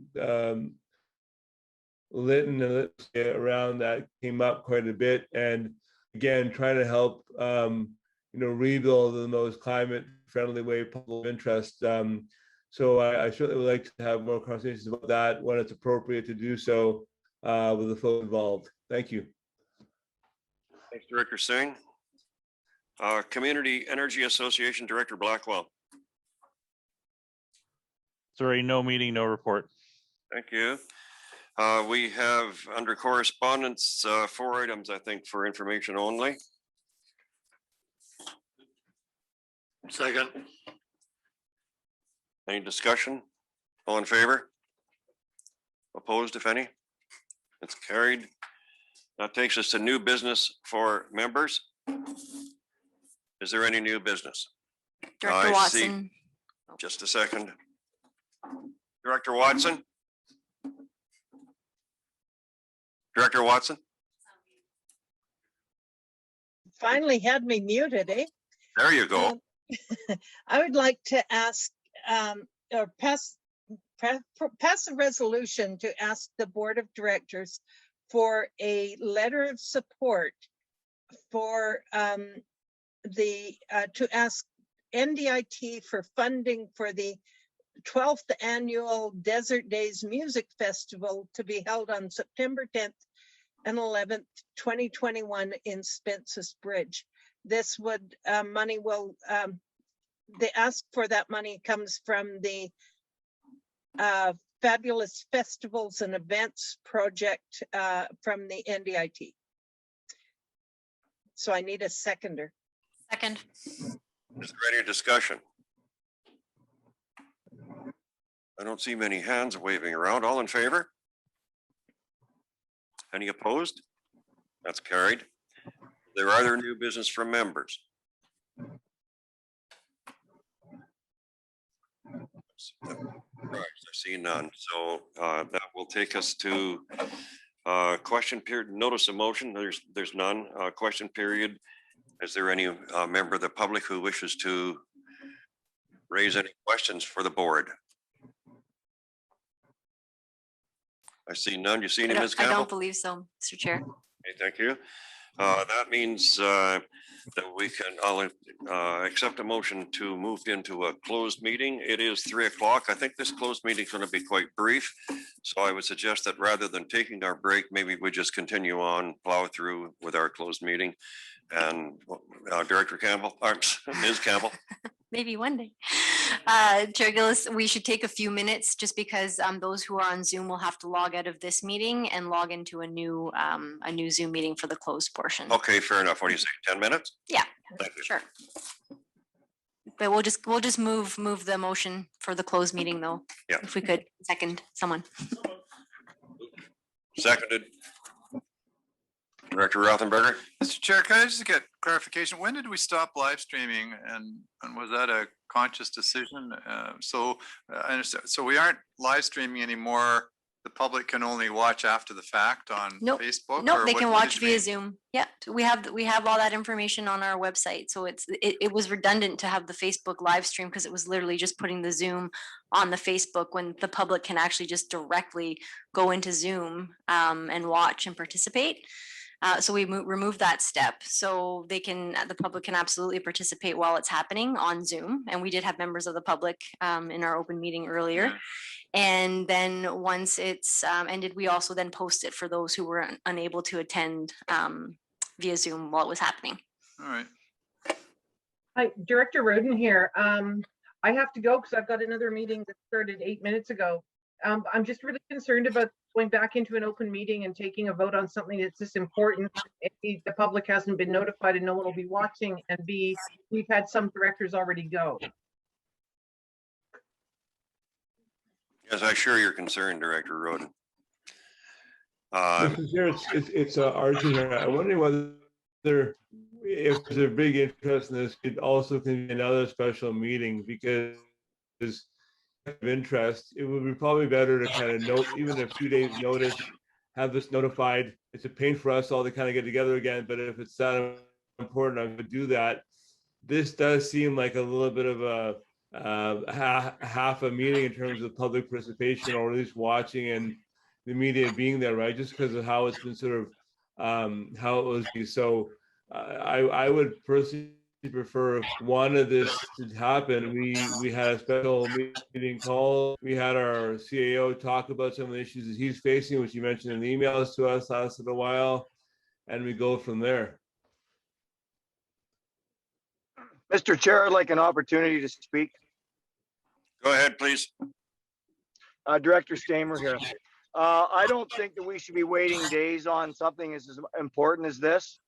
Lytton and around that came up quite a bit, and again trying to help rebuild in the most climate friendly way possible of interest. So I certainly would like to have more conversations about that when it's appropriate to do so with the folks involved. Thank you. Thanks, Director Singh. Community Energy Association Director Blackwell. Sorry, no meeting, no report. Thank you. We have under correspondence 4 items, I think, for information only. Second. Any discussion? All in favor? Opposed, if any? It's carried. That takes us to new business for members. Is there any new business? Director I see. Watson. Just a second. Director Watson? Director Watson? Finally had me muted, eh? There you go. I would like to ask, or pass a resolution to ask the Board of Directors for a letter of support for to ask NDIT for funding for the 12th annual Desert Days Music Festival to be held on September 10th and 11th, 2021 in Spence's Bridge. This would money will the ask for that money comes from the Fabulous Festivals and Events project from the NDIT. So I need a seconder. Second. Is there any discussion? I don't see many hands waving around. All in favor? Any opposed? That's carried. There are other new business from members. Right, I see none. So that will take us to question period. Notice of motion. There's none. Question period. Is there any member of the public who wishes to raise any questions for the board? I see none. You see any, Ms. I Campbell? don't believe so, Mr. Chair. Okay, thank you. That means that we can, I'll accept a motion to move into a closed meeting. It is 3 o'clock. I think this closed meeting is going to be quite brief. So I would suggest that rather than taking our break, maybe we just continue on, plow through with our closed meeting. And Director Campbell, Ms. Campbell. Maybe one day. Chair Gillis, we should take a few minutes just because those who are on Zoom will have to log out of this meeting and log into a new Zoom meeting for the closed portion. Okay, fair enough. What do you say? 10 minutes? Yeah, Thank you. sure. But we'll just move the motion for the closed meeting though. Yeah. If we could second someone. Seconded. Director Rothenberger. Mr. Chair, can I just get clarification? When did we stop live streaming and was that a conscious decision? So I understand. So we aren't live streaming anymore. The public can only watch after the fact on Facebook? Nope, or they what- can what watch did you via mean? Zoom. Yeah, we have all that information on our website. So it was redundant to have the Facebook live stream because it was literally just putting the Zoom on the Facebook when the public can actually just directly go into Zoom and watch and participate. So we removed that step so the public can absolutely participate while it's happening on Zoom. And we did have members of the public in our open meeting earlier. Yeah. And then once it's ended, we also then post it for those who were unable to attend via Zoom while it was happening. All right. Hi, Director Roden here. I have to go because I've got another meeting that started 8 minutes ago. I'm just really concerned about going back into an open meeting and taking a vote on something that's this important. A, the public hasn't been notified and no one will be watching, and B, we've had some directors already go. Yes, I share your concern, Director Roden. Mr. Chair, it's Archie here. I'm wondering whether if there's a big interest in this, it also can be another special meeting because of interest, it would be probably better to kind of note, even a few days notice, have this notified. It's a pain for us all to kind of get together again, but if it's that important, I'm going to do that. This does seem like a little bit of a half a meeting in terms of public participation, or at least watching and the media being there, right? Just because of how it's been sort of how it was. So I would personally prefer if one of this to happen. We had a special meeting call. We had our CAO talk about some of the issues that he's facing, which he mentioned in the emails to us last little while, and we go from there. Mr. Chair, I'd like an opportunity to speak. Go ahead, please. Director Stamer here. I don't think that we should be waiting days on something as important as this.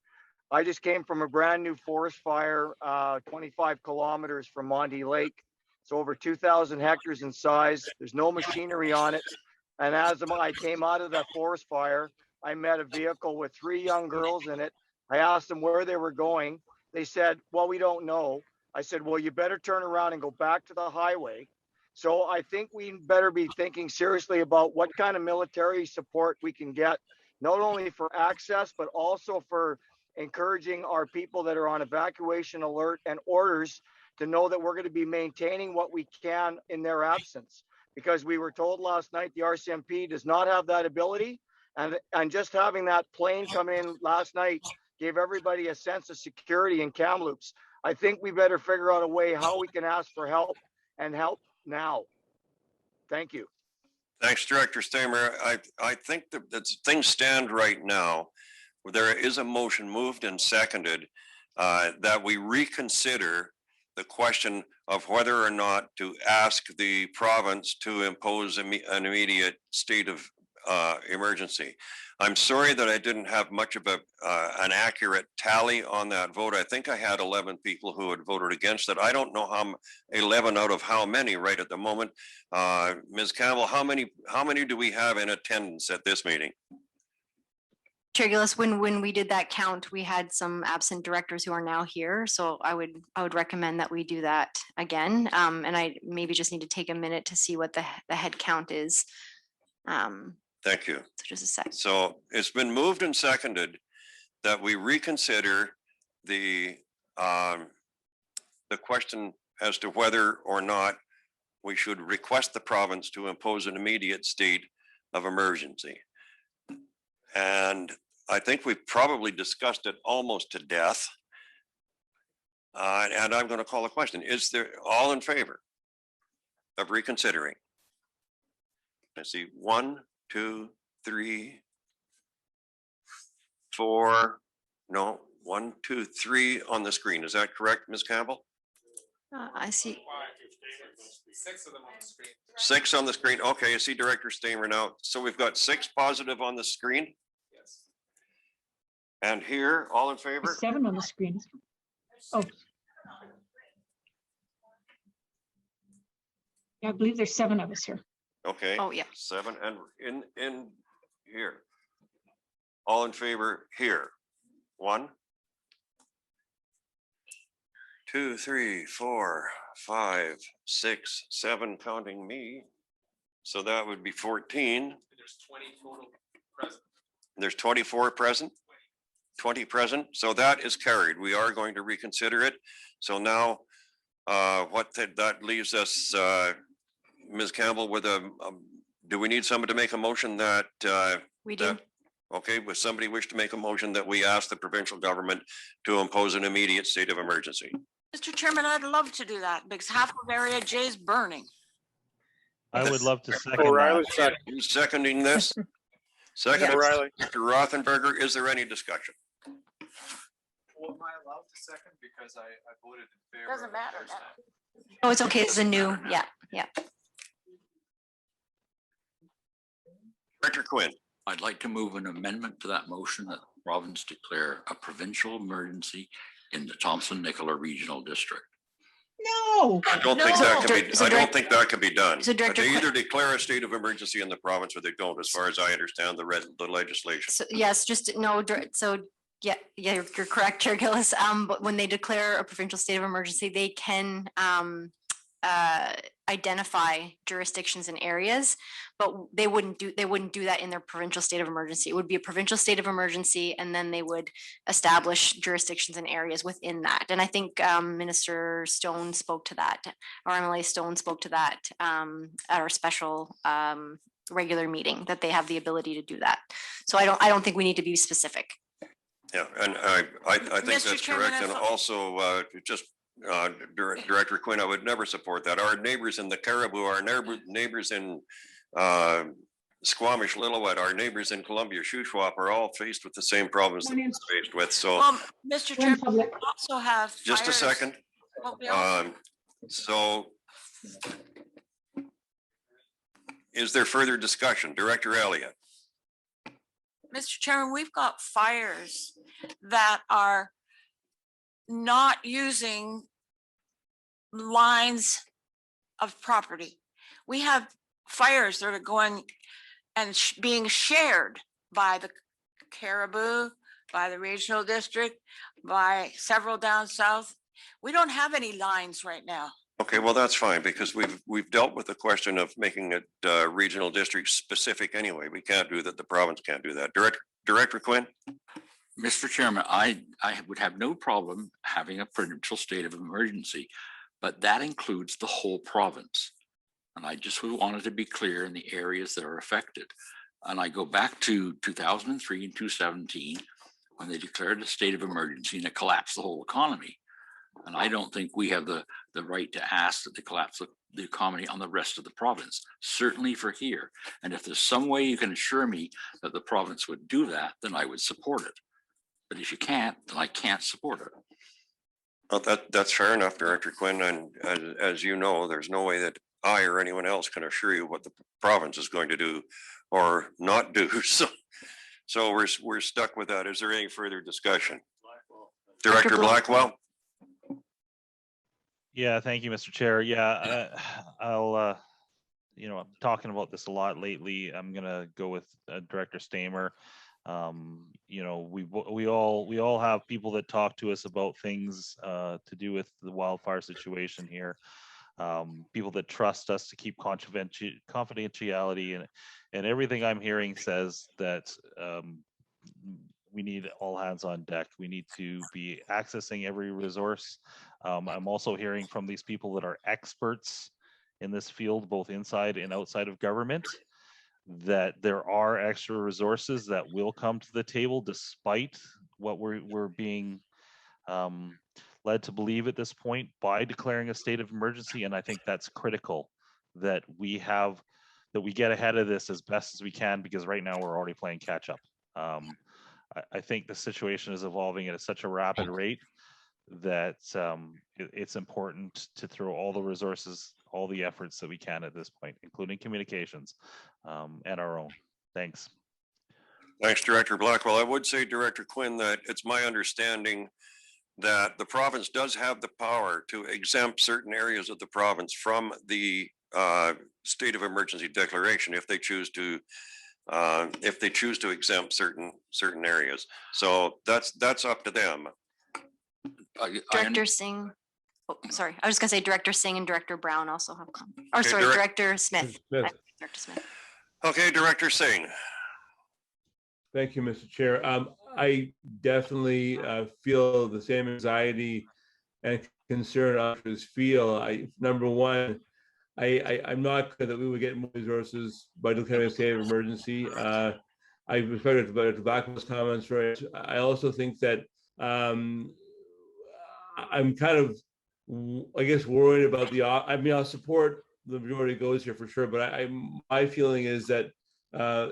I just came from a brand new forest fire, 25 kilometers from Monty Lake. It's over 2,000 hectares in size. There's no machinery on it. And as I came out of that forest fire, I met a vehicle with 3 young girls in it. I asked them where they were going. They said, well, we don't know. I said, well, you better turn around and go back to the highway. So I think we better be thinking seriously about what kind of military support we can get, not only for access, but also for encouraging our people that are on evacuation alert and orders to know that we're going to be maintaining what we can in their absence. Because we were told last night the RCMP does not have that ability. And just having that plane come in last night gave everybody a sense of security in Kamloops. I think we better figure out a way how we can ask for help and help now. Thank you. Thanks, Director Stamer. I think that things stand right now. There is a motion moved and seconded that we reconsider the question of whether or not to ask the province to impose an immediate state of emergency. I'm sorry that I didn't have much of an accurate tally on that vote. I think I had 11 people who had voted against it. I don't know how 11 out of how many right at the moment. Ms. Campbell, how many do we have in attendance at this meeting? Chair Gillis, when we did that count, we had some absent directors who are now here. So I would recommend that we do that again. And I maybe just need to take a minute to see what the head count is. Thank you. So just a second. So it's been moved and seconded that we reconsider the question as to whether or not we should request the province to impose an immediate state of emergency. And I think we've probably discussed it almost to death. And I'm going to call a question. Is there all in favor of reconsidering? I see 1, 2, 3, 4. No, 1, 2, 3 on the screen. Is that correct, Ms. Campbell? I see. 6 of them on the screen. 6 on the screen. Okay, I see Director Stamer now. So we've got 6 positive on the screen. Yes. And here, all in favor? There's 7 on the screen. Oh. Yeah, I believe there's 7 of us here. Okay. Oh, yeah. 7 and in here. All in favor here. 1, 2, 3, 4, 5, 6, 7, counting me. So that would be 14. There's 20 total present. There's 24 present. 20 present. So that is carried. We are going to reconsider it. So now that leaves us, Ms. Campbell, with do we need someone to make a motion that we do? Okay, would somebody wish to make a motion that we ask the provincial government to impose an immediate state of emergency? Mr. Chairman, I'd love to do that because half of area J is burning. I would love to second that. Who's seconding this? Second, O'Reilly. Mr. Rothenberger. Is there any discussion? Well, am I allowed to second because I voted in favor? Doesn't matter. Oh, it's okay. It's a new, yeah. Director Quinn. I'd like to move an amendment to that motion that the province declare a provincial emergency in the Thompson-Nicola Regional District. No. I don't think that can be. So I don't think that can be done. So Director They Quinn- either declare a state of emergency in the province or they don't, as far as I understand the legislation. So yes, just no. So yeah, you're correct, Chair Gillis. But when they declare a provincial state of emergency, they can identify jurisdictions and areas, but they wouldn't do that in their provincial state of emergency. It would be a provincial state of emergency, and then they would establish jurisdictions and areas within that. And I think Minister Stone spoke to that, or MLA Stone spoke to that at our special regular meeting, that they have the ability to do that. So I don't think we need to be specific. Yeah, and I think Mr. that's Chairman, correct. And if I- also just Director Quinn, I would never support that. Our neighbors in the Caribou, our neighbors in Squamish, Lillooet, our neighbors in Columbia, Shuswap are all faced with the same problems that we're faced with. So Mr. Chairman, we also have. just a fires. second. Well, we also- So is there further discussion? Director Elliott? Mr. Chairman, we've got fires that are not using lines of property. We have fires that are going and being shared by the Caribou, by the regional district, by several down south. We don't have any lines right now. Okay, well, that's fine because we've dealt with the question of making it regional district specific anyway. We can't do that. The province can't do that. Director Quinn? Mr. Chairman, I would have no problem having a provincial state of emergency, but that includes the whole province. And I just wanted to be clear in the areas that are affected. And I go back to 2003 and 2017 when they declared a state of emergency and it collapsed the whole economy. And I don't think we have the right to ask that they collapse the economy on the rest of the province, certainly for here. And if there's some way you can assure me that the province would do that, then I would support it. But if you can't, then I can't support it. Well, that's fair enough, Director Quinn. And as you know, there's no way that I or anyone else can assure you what the province is going to do or not do. So we're stuck with that. Is there any further discussion? Director Blackwell? Yeah, thank you, Mr. Chair. Yeah, I'll, I'm talking about this a lot lately. I'm gonna go with Director Stamer. We all have people that talk to us about things to do with the wildfire situation here. People that trust us to keep confidentiality, and everything I'm hearing says that we need all hands on deck. We need to be accessing every resource. I'm also hearing from these people that are experts in this field, both inside and outside of government, that there are extra resources that will come to the table despite what we're being led to believe at this point by declaring a state of emergency. And I think that's critical that we get ahead of this as best as we can, because right now we're already playing catch up. I think the situation is evolving at such a rapid rate that it's important to throw all the resources, all the efforts that we can at this point, including communications and our own. Thanks. Thanks, Director Blackwell. I would say, Director Quinn, that it's my understanding that the province does have the power to exempt certain areas of the province from the state of emergency declaration if they choose to exempt certain areas. So that's up to them. Director Singh. Oh, sorry. I was just gonna say Director Singh and Director Brown also have comments. Or Okay, sorry, Director Smith. Smith. Director Smith. Okay, Director Singh. Thank you, Mr. Chair. I definitely feel the same anxiety and concern others feel. Number one, I'm not clear that we would get more resources by declaring a state of emergency. I respect Dr. Blackwell's comments, right? I also think that I'm kind of, I guess, worried about I'll support the majority goes here for sure, but my feeling is that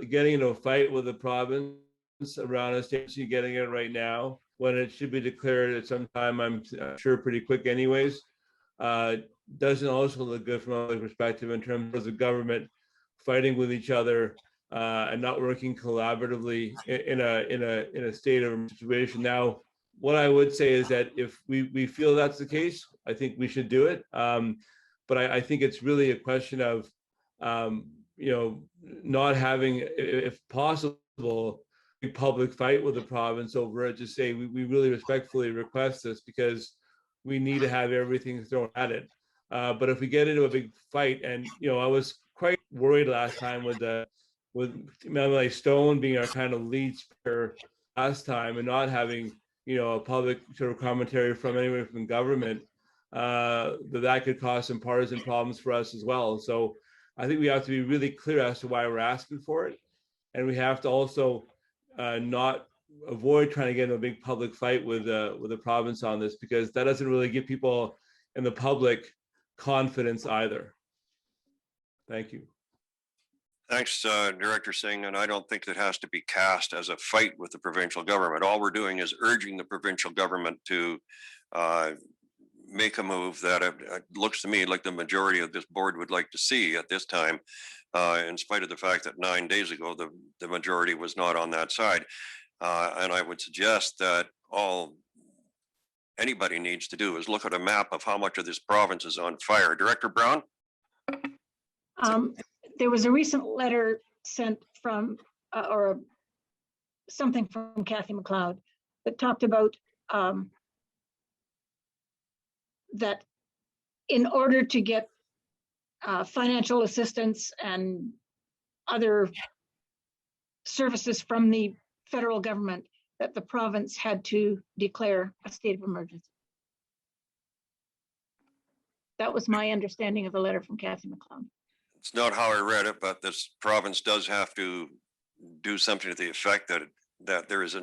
getting into a fight with the province around a state, getting it right now when it should be declared at some time, I'm sure pretty quick anyways, doesn't also look good from a perspective in terms of the government fighting with each other and not working collaboratively in a state of situation. Now, what I would say is that if we feel that's the case, I think we should do it. But I think it's really a question of not having, if possible, a public fight with the province over it. Just say we really respectfully request this because we need to have everything thrown at it. But if we get into a big fight, and I was quite worried last time with Melanie Stone being our kind of lead speaker last time and not having a public sort of commentary from anyone from government, that could cause some partisan problems for us as well. So I think we have to be really clear as to why we're asking for it, and we have to also not avoid trying to get in a big public fight with the province on this, because that doesn't really give people in the public confidence either. Thank you. Thanks, Director Singh. And I don't think that has to be cast as a fight with the provincial government. All we're doing is urging the provincial government to make a move that it looks to me like the majority of this board would like to see at this time, in spite of the fact that 9 days ago, the majority was not on that side. And I would suggest that all anybody needs to do is look at a map of how much of this province is on fire. Director Brown? There was a recent letter sent from, or something from Kathy McLeod that talked about that in order to get financial assistance and other services from the federal government, that the province had to declare a state of emergency. That was my understanding of the letter from Kathy McLeod. It's not how I read it, but this province does have to do something to the effect that there is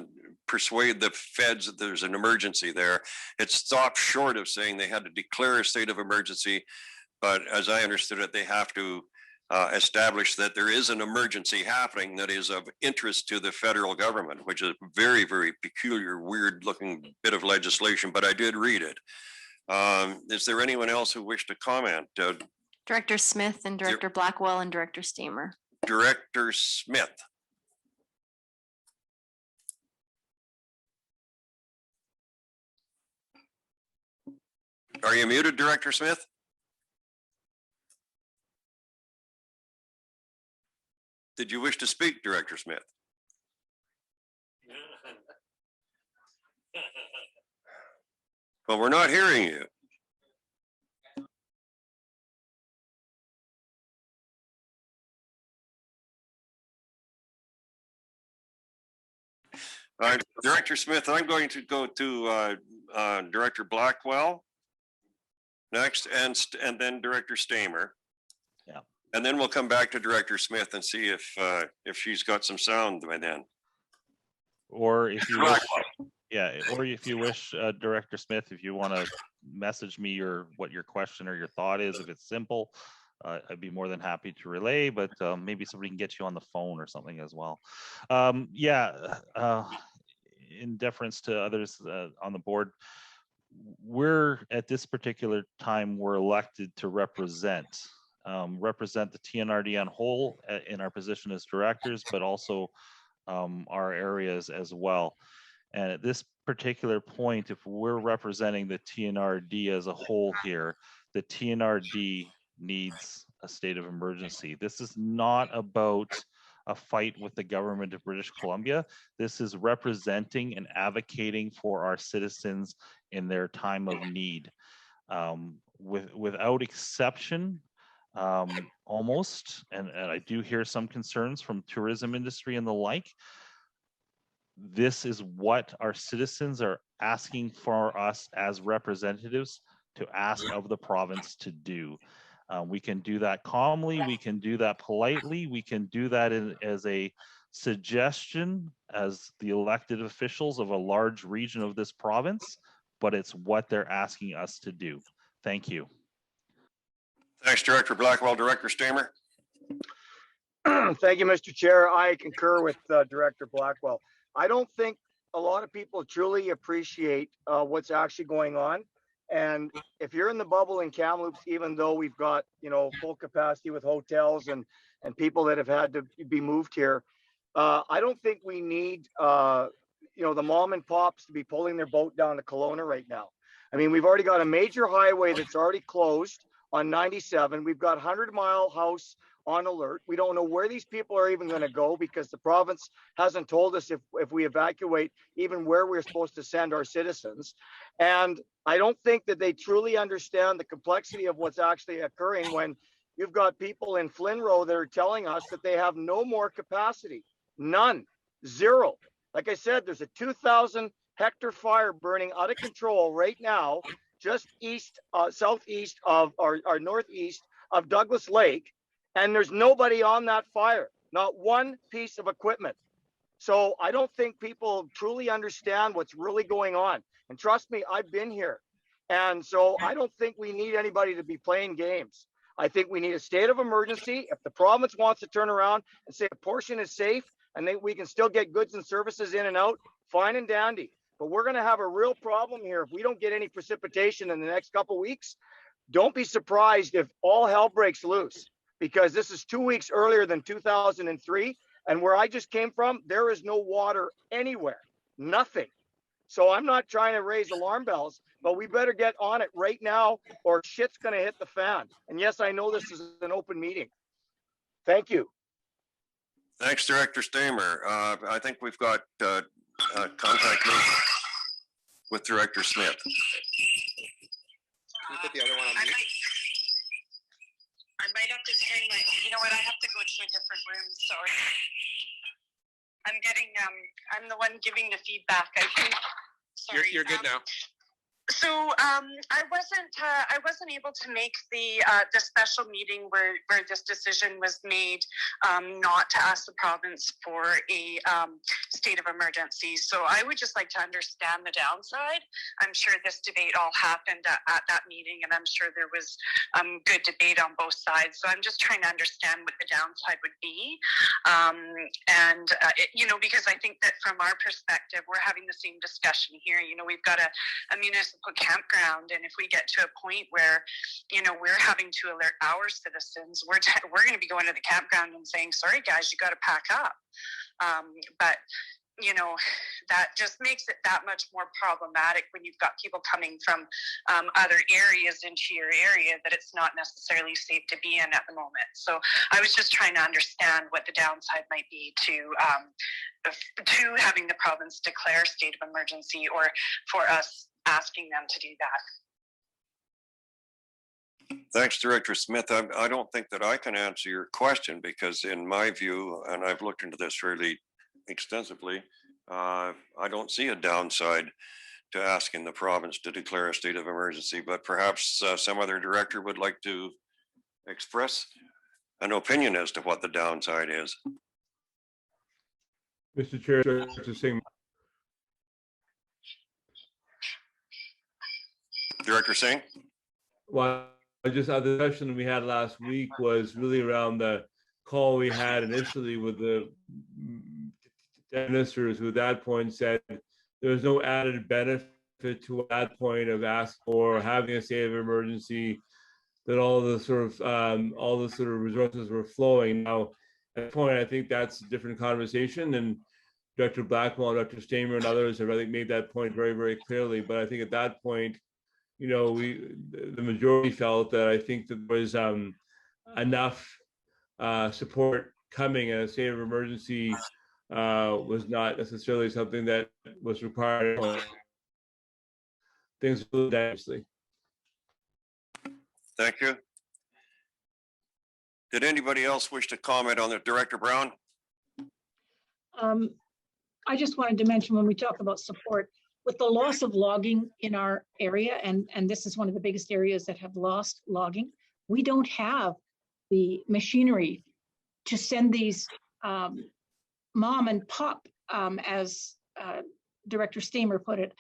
persuade the feds that there's an emergency there. It stopped short of saying they had to declare a state of emergency, but as I understood it, they have to establish that there is an emergency happening that is of interest to the federal government, which is a very, very peculiar, weird looking bit of legislation, but I did read it. Is there anyone else who wished to comment? Director Smith and Director Blackwell and Director Stamer. Director Smith. Are you muted, Director Smith? Did you wish to speak, Director Smith? Well, we're not hearing you. Director Smith, I'm going to go to Director Blackwell next, and then Director Stamer. Yeah. And then we'll come back to Director Smith and see if she's got some sound by then. Or if you wish, yeah, or if you wish, Director Smith, if you want to message me what your question or your thought is, if it's simple, I'd be more than happy to relay, but maybe somebody can get you on the phone or something as well. In deference to others on the board, we're at this particular time, we're elected to represent the TNRD on whole in our position as directors, but also our areas as well. And at this particular point, if we're representing the TNRD as a whole here, the TNRD needs a state of emergency. This is not about a fight with the government of British Columbia. This is representing and advocating for our citizens in their time of need. Without exception, almost, and I do hear some concerns from tourism industry and the like, this is what our citizens are asking for us as representatives to ask of the province to do. We can do that calmly, we can do that politely, we can do that as a suggestion as the elected officials of a large region of this province, but it's what they're asking us to do. Thank you. Thanks, Director Blackwell. Director Stamer. Thank you, Mr. Chair. I concur with Director Blackwell. I don't think a lot of people truly appreciate what's actually going on. And if you're in the bubble in Kamloops, even though we've got, full capacity with hotels and people that have had to be moved here, I don't think we need, the mom and pops to be pulling their boat down to Kelowna right now. I mean, we've already got a major highway that's already closed on 97. We've got 100-mile house on alert. We don't know where these people are even going to go because the province hasn't told us if we evacuate even where we're supposed to send our citizens. And I don't think that they truly understand the complexity of what's actually occurring when you've got people in Flynn Row that are telling us that they have no more capacity. None. Zero. Like I said, there's a 2,000 hectare fire burning out of control right now, just southeast of, or northeast of Douglas Lake. And there's nobody on that fire, not one piece of equipment. So I don't think people truly understand what's really going on. And trust me, I've been here. And so I don't think we need anybody to be playing games. I think we need a state of emergency. If the province wants to turn around and say a portion is safe and we can still get goods and services in and out, fine and dandy. But we're going to have a real problem here if we don't get any precipitation in the next couple of weeks. Don't be surprised if all hell breaks loose, because this is 2 weeks earlier than 2003. And where I just came from, there is no water anywhere, nothing. So I'm not trying to raise alarm bells, but we better get on it right now or shit's going to hit the fan. And yes, I know this is an open meeting. Thank you. Thanks, Director Stamer. I think we've got contact with Director Smith. Can you put the other one on mute? I might have to turn my, you know what, I have to go to a different room, sorry. I'm getting, I'm the one giving the feedback, I think. Sorry. You're good now. So I wasn't able to make the special meeting where this decision was made not to ask the province for a state of emergency. So I would just like to understand the downside. I'm sure this debate all happened at that meeting, and I'm sure there was good debate on both sides. So I'm just trying to understand what the downside would be. You know, because I think that from our perspective, we're having the same discussion here. You know, we've got a municipal campground, and if we get to a point where, you know, we're having to alert our citizens, we're going to be going to the campground and saying, sorry guys, you got to pack up. But you know, that just makes it that much more problematic when you've got people coming from other areas into your area that it's not necessarily safe to be in at the moment. So I was just trying to understand what the downside might be to having the province declare a state of emergency, or for us asking them to do that. Thanks, Director Smith. I don't think that I can answer your question, because in my view, and I've looked into this fairly extensively, I don't see a downside to asking the province to declare a state of emergency, but perhaps some other director would like to express an opinion as to what the downside is. Mr. Chair, Director Singh. Director Singh? Well, the discussion we had last week was really around the call we had initially with the ministers, who at that point said there was no added benefit to that point of asking for having a state of emergency, that all the sort of resources were flowing. Now, at that point, I think that's a different conversation, and Dr. Blackwell, Dr. Stamer, and others have, I think, made that point very, very clearly. But I think at that point, you know, the majority felt that I think that there was enough support coming, and a state of emergency was not necessarily something that was required. Things moved dynamically. Thank you. Did anybody else wish to comment on it? Director Brown? I just wanted to mention, when we talk about support, with the loss of logging in our area, and this is one of the biggest areas that have lost logging, we don't have the machinery to send these mom and pop, as Director Stamer put it,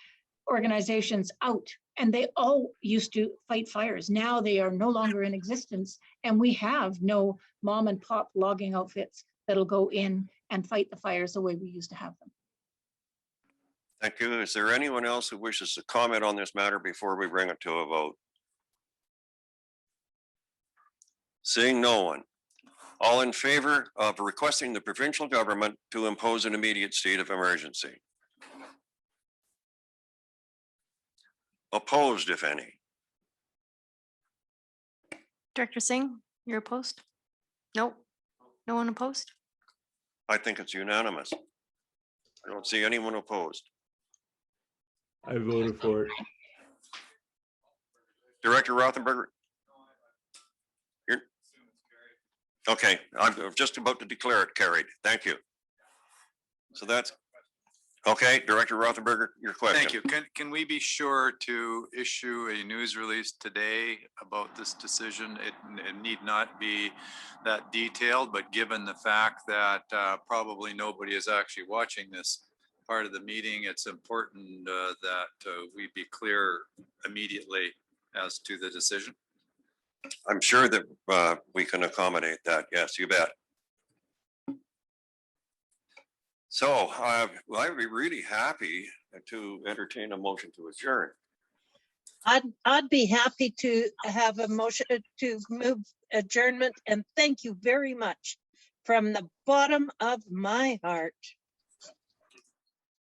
organizations out. And they all used to fight fires. Now they are no longer in existence, and we have no mom and pop logging outfits that'll go in and fight the fires the way we used to have them. Thank you. Is there anyone else who wishes to comment on this matter before we bring it to a vote? Seeing no one. All in favor of requesting the provincial government to impose an immediate state of emergency? Opposed, if any? Director Singh, you're opposed? Nope. No one opposed? I think it's unanimous. I don't see anyone opposed. I voted for it. Director Rothenberger? Okay, I'm just about to declare it carried. Thank you. So that's, Okay, Director Rothenberger, your question. Thank you. Can we be sure to issue a news release today about this decision? It need not be that detailed, but given the fact that probably nobody is actually watching this part of the meeting, it's important that we be clear immediately as to the decision. I'm sure that we can accommodate that. Yes, you bet. So I would be really happy to entertain a motion to adjourn. I'd be happy to have a motion to move adjournment, and thank you very much from the bottom of my heart.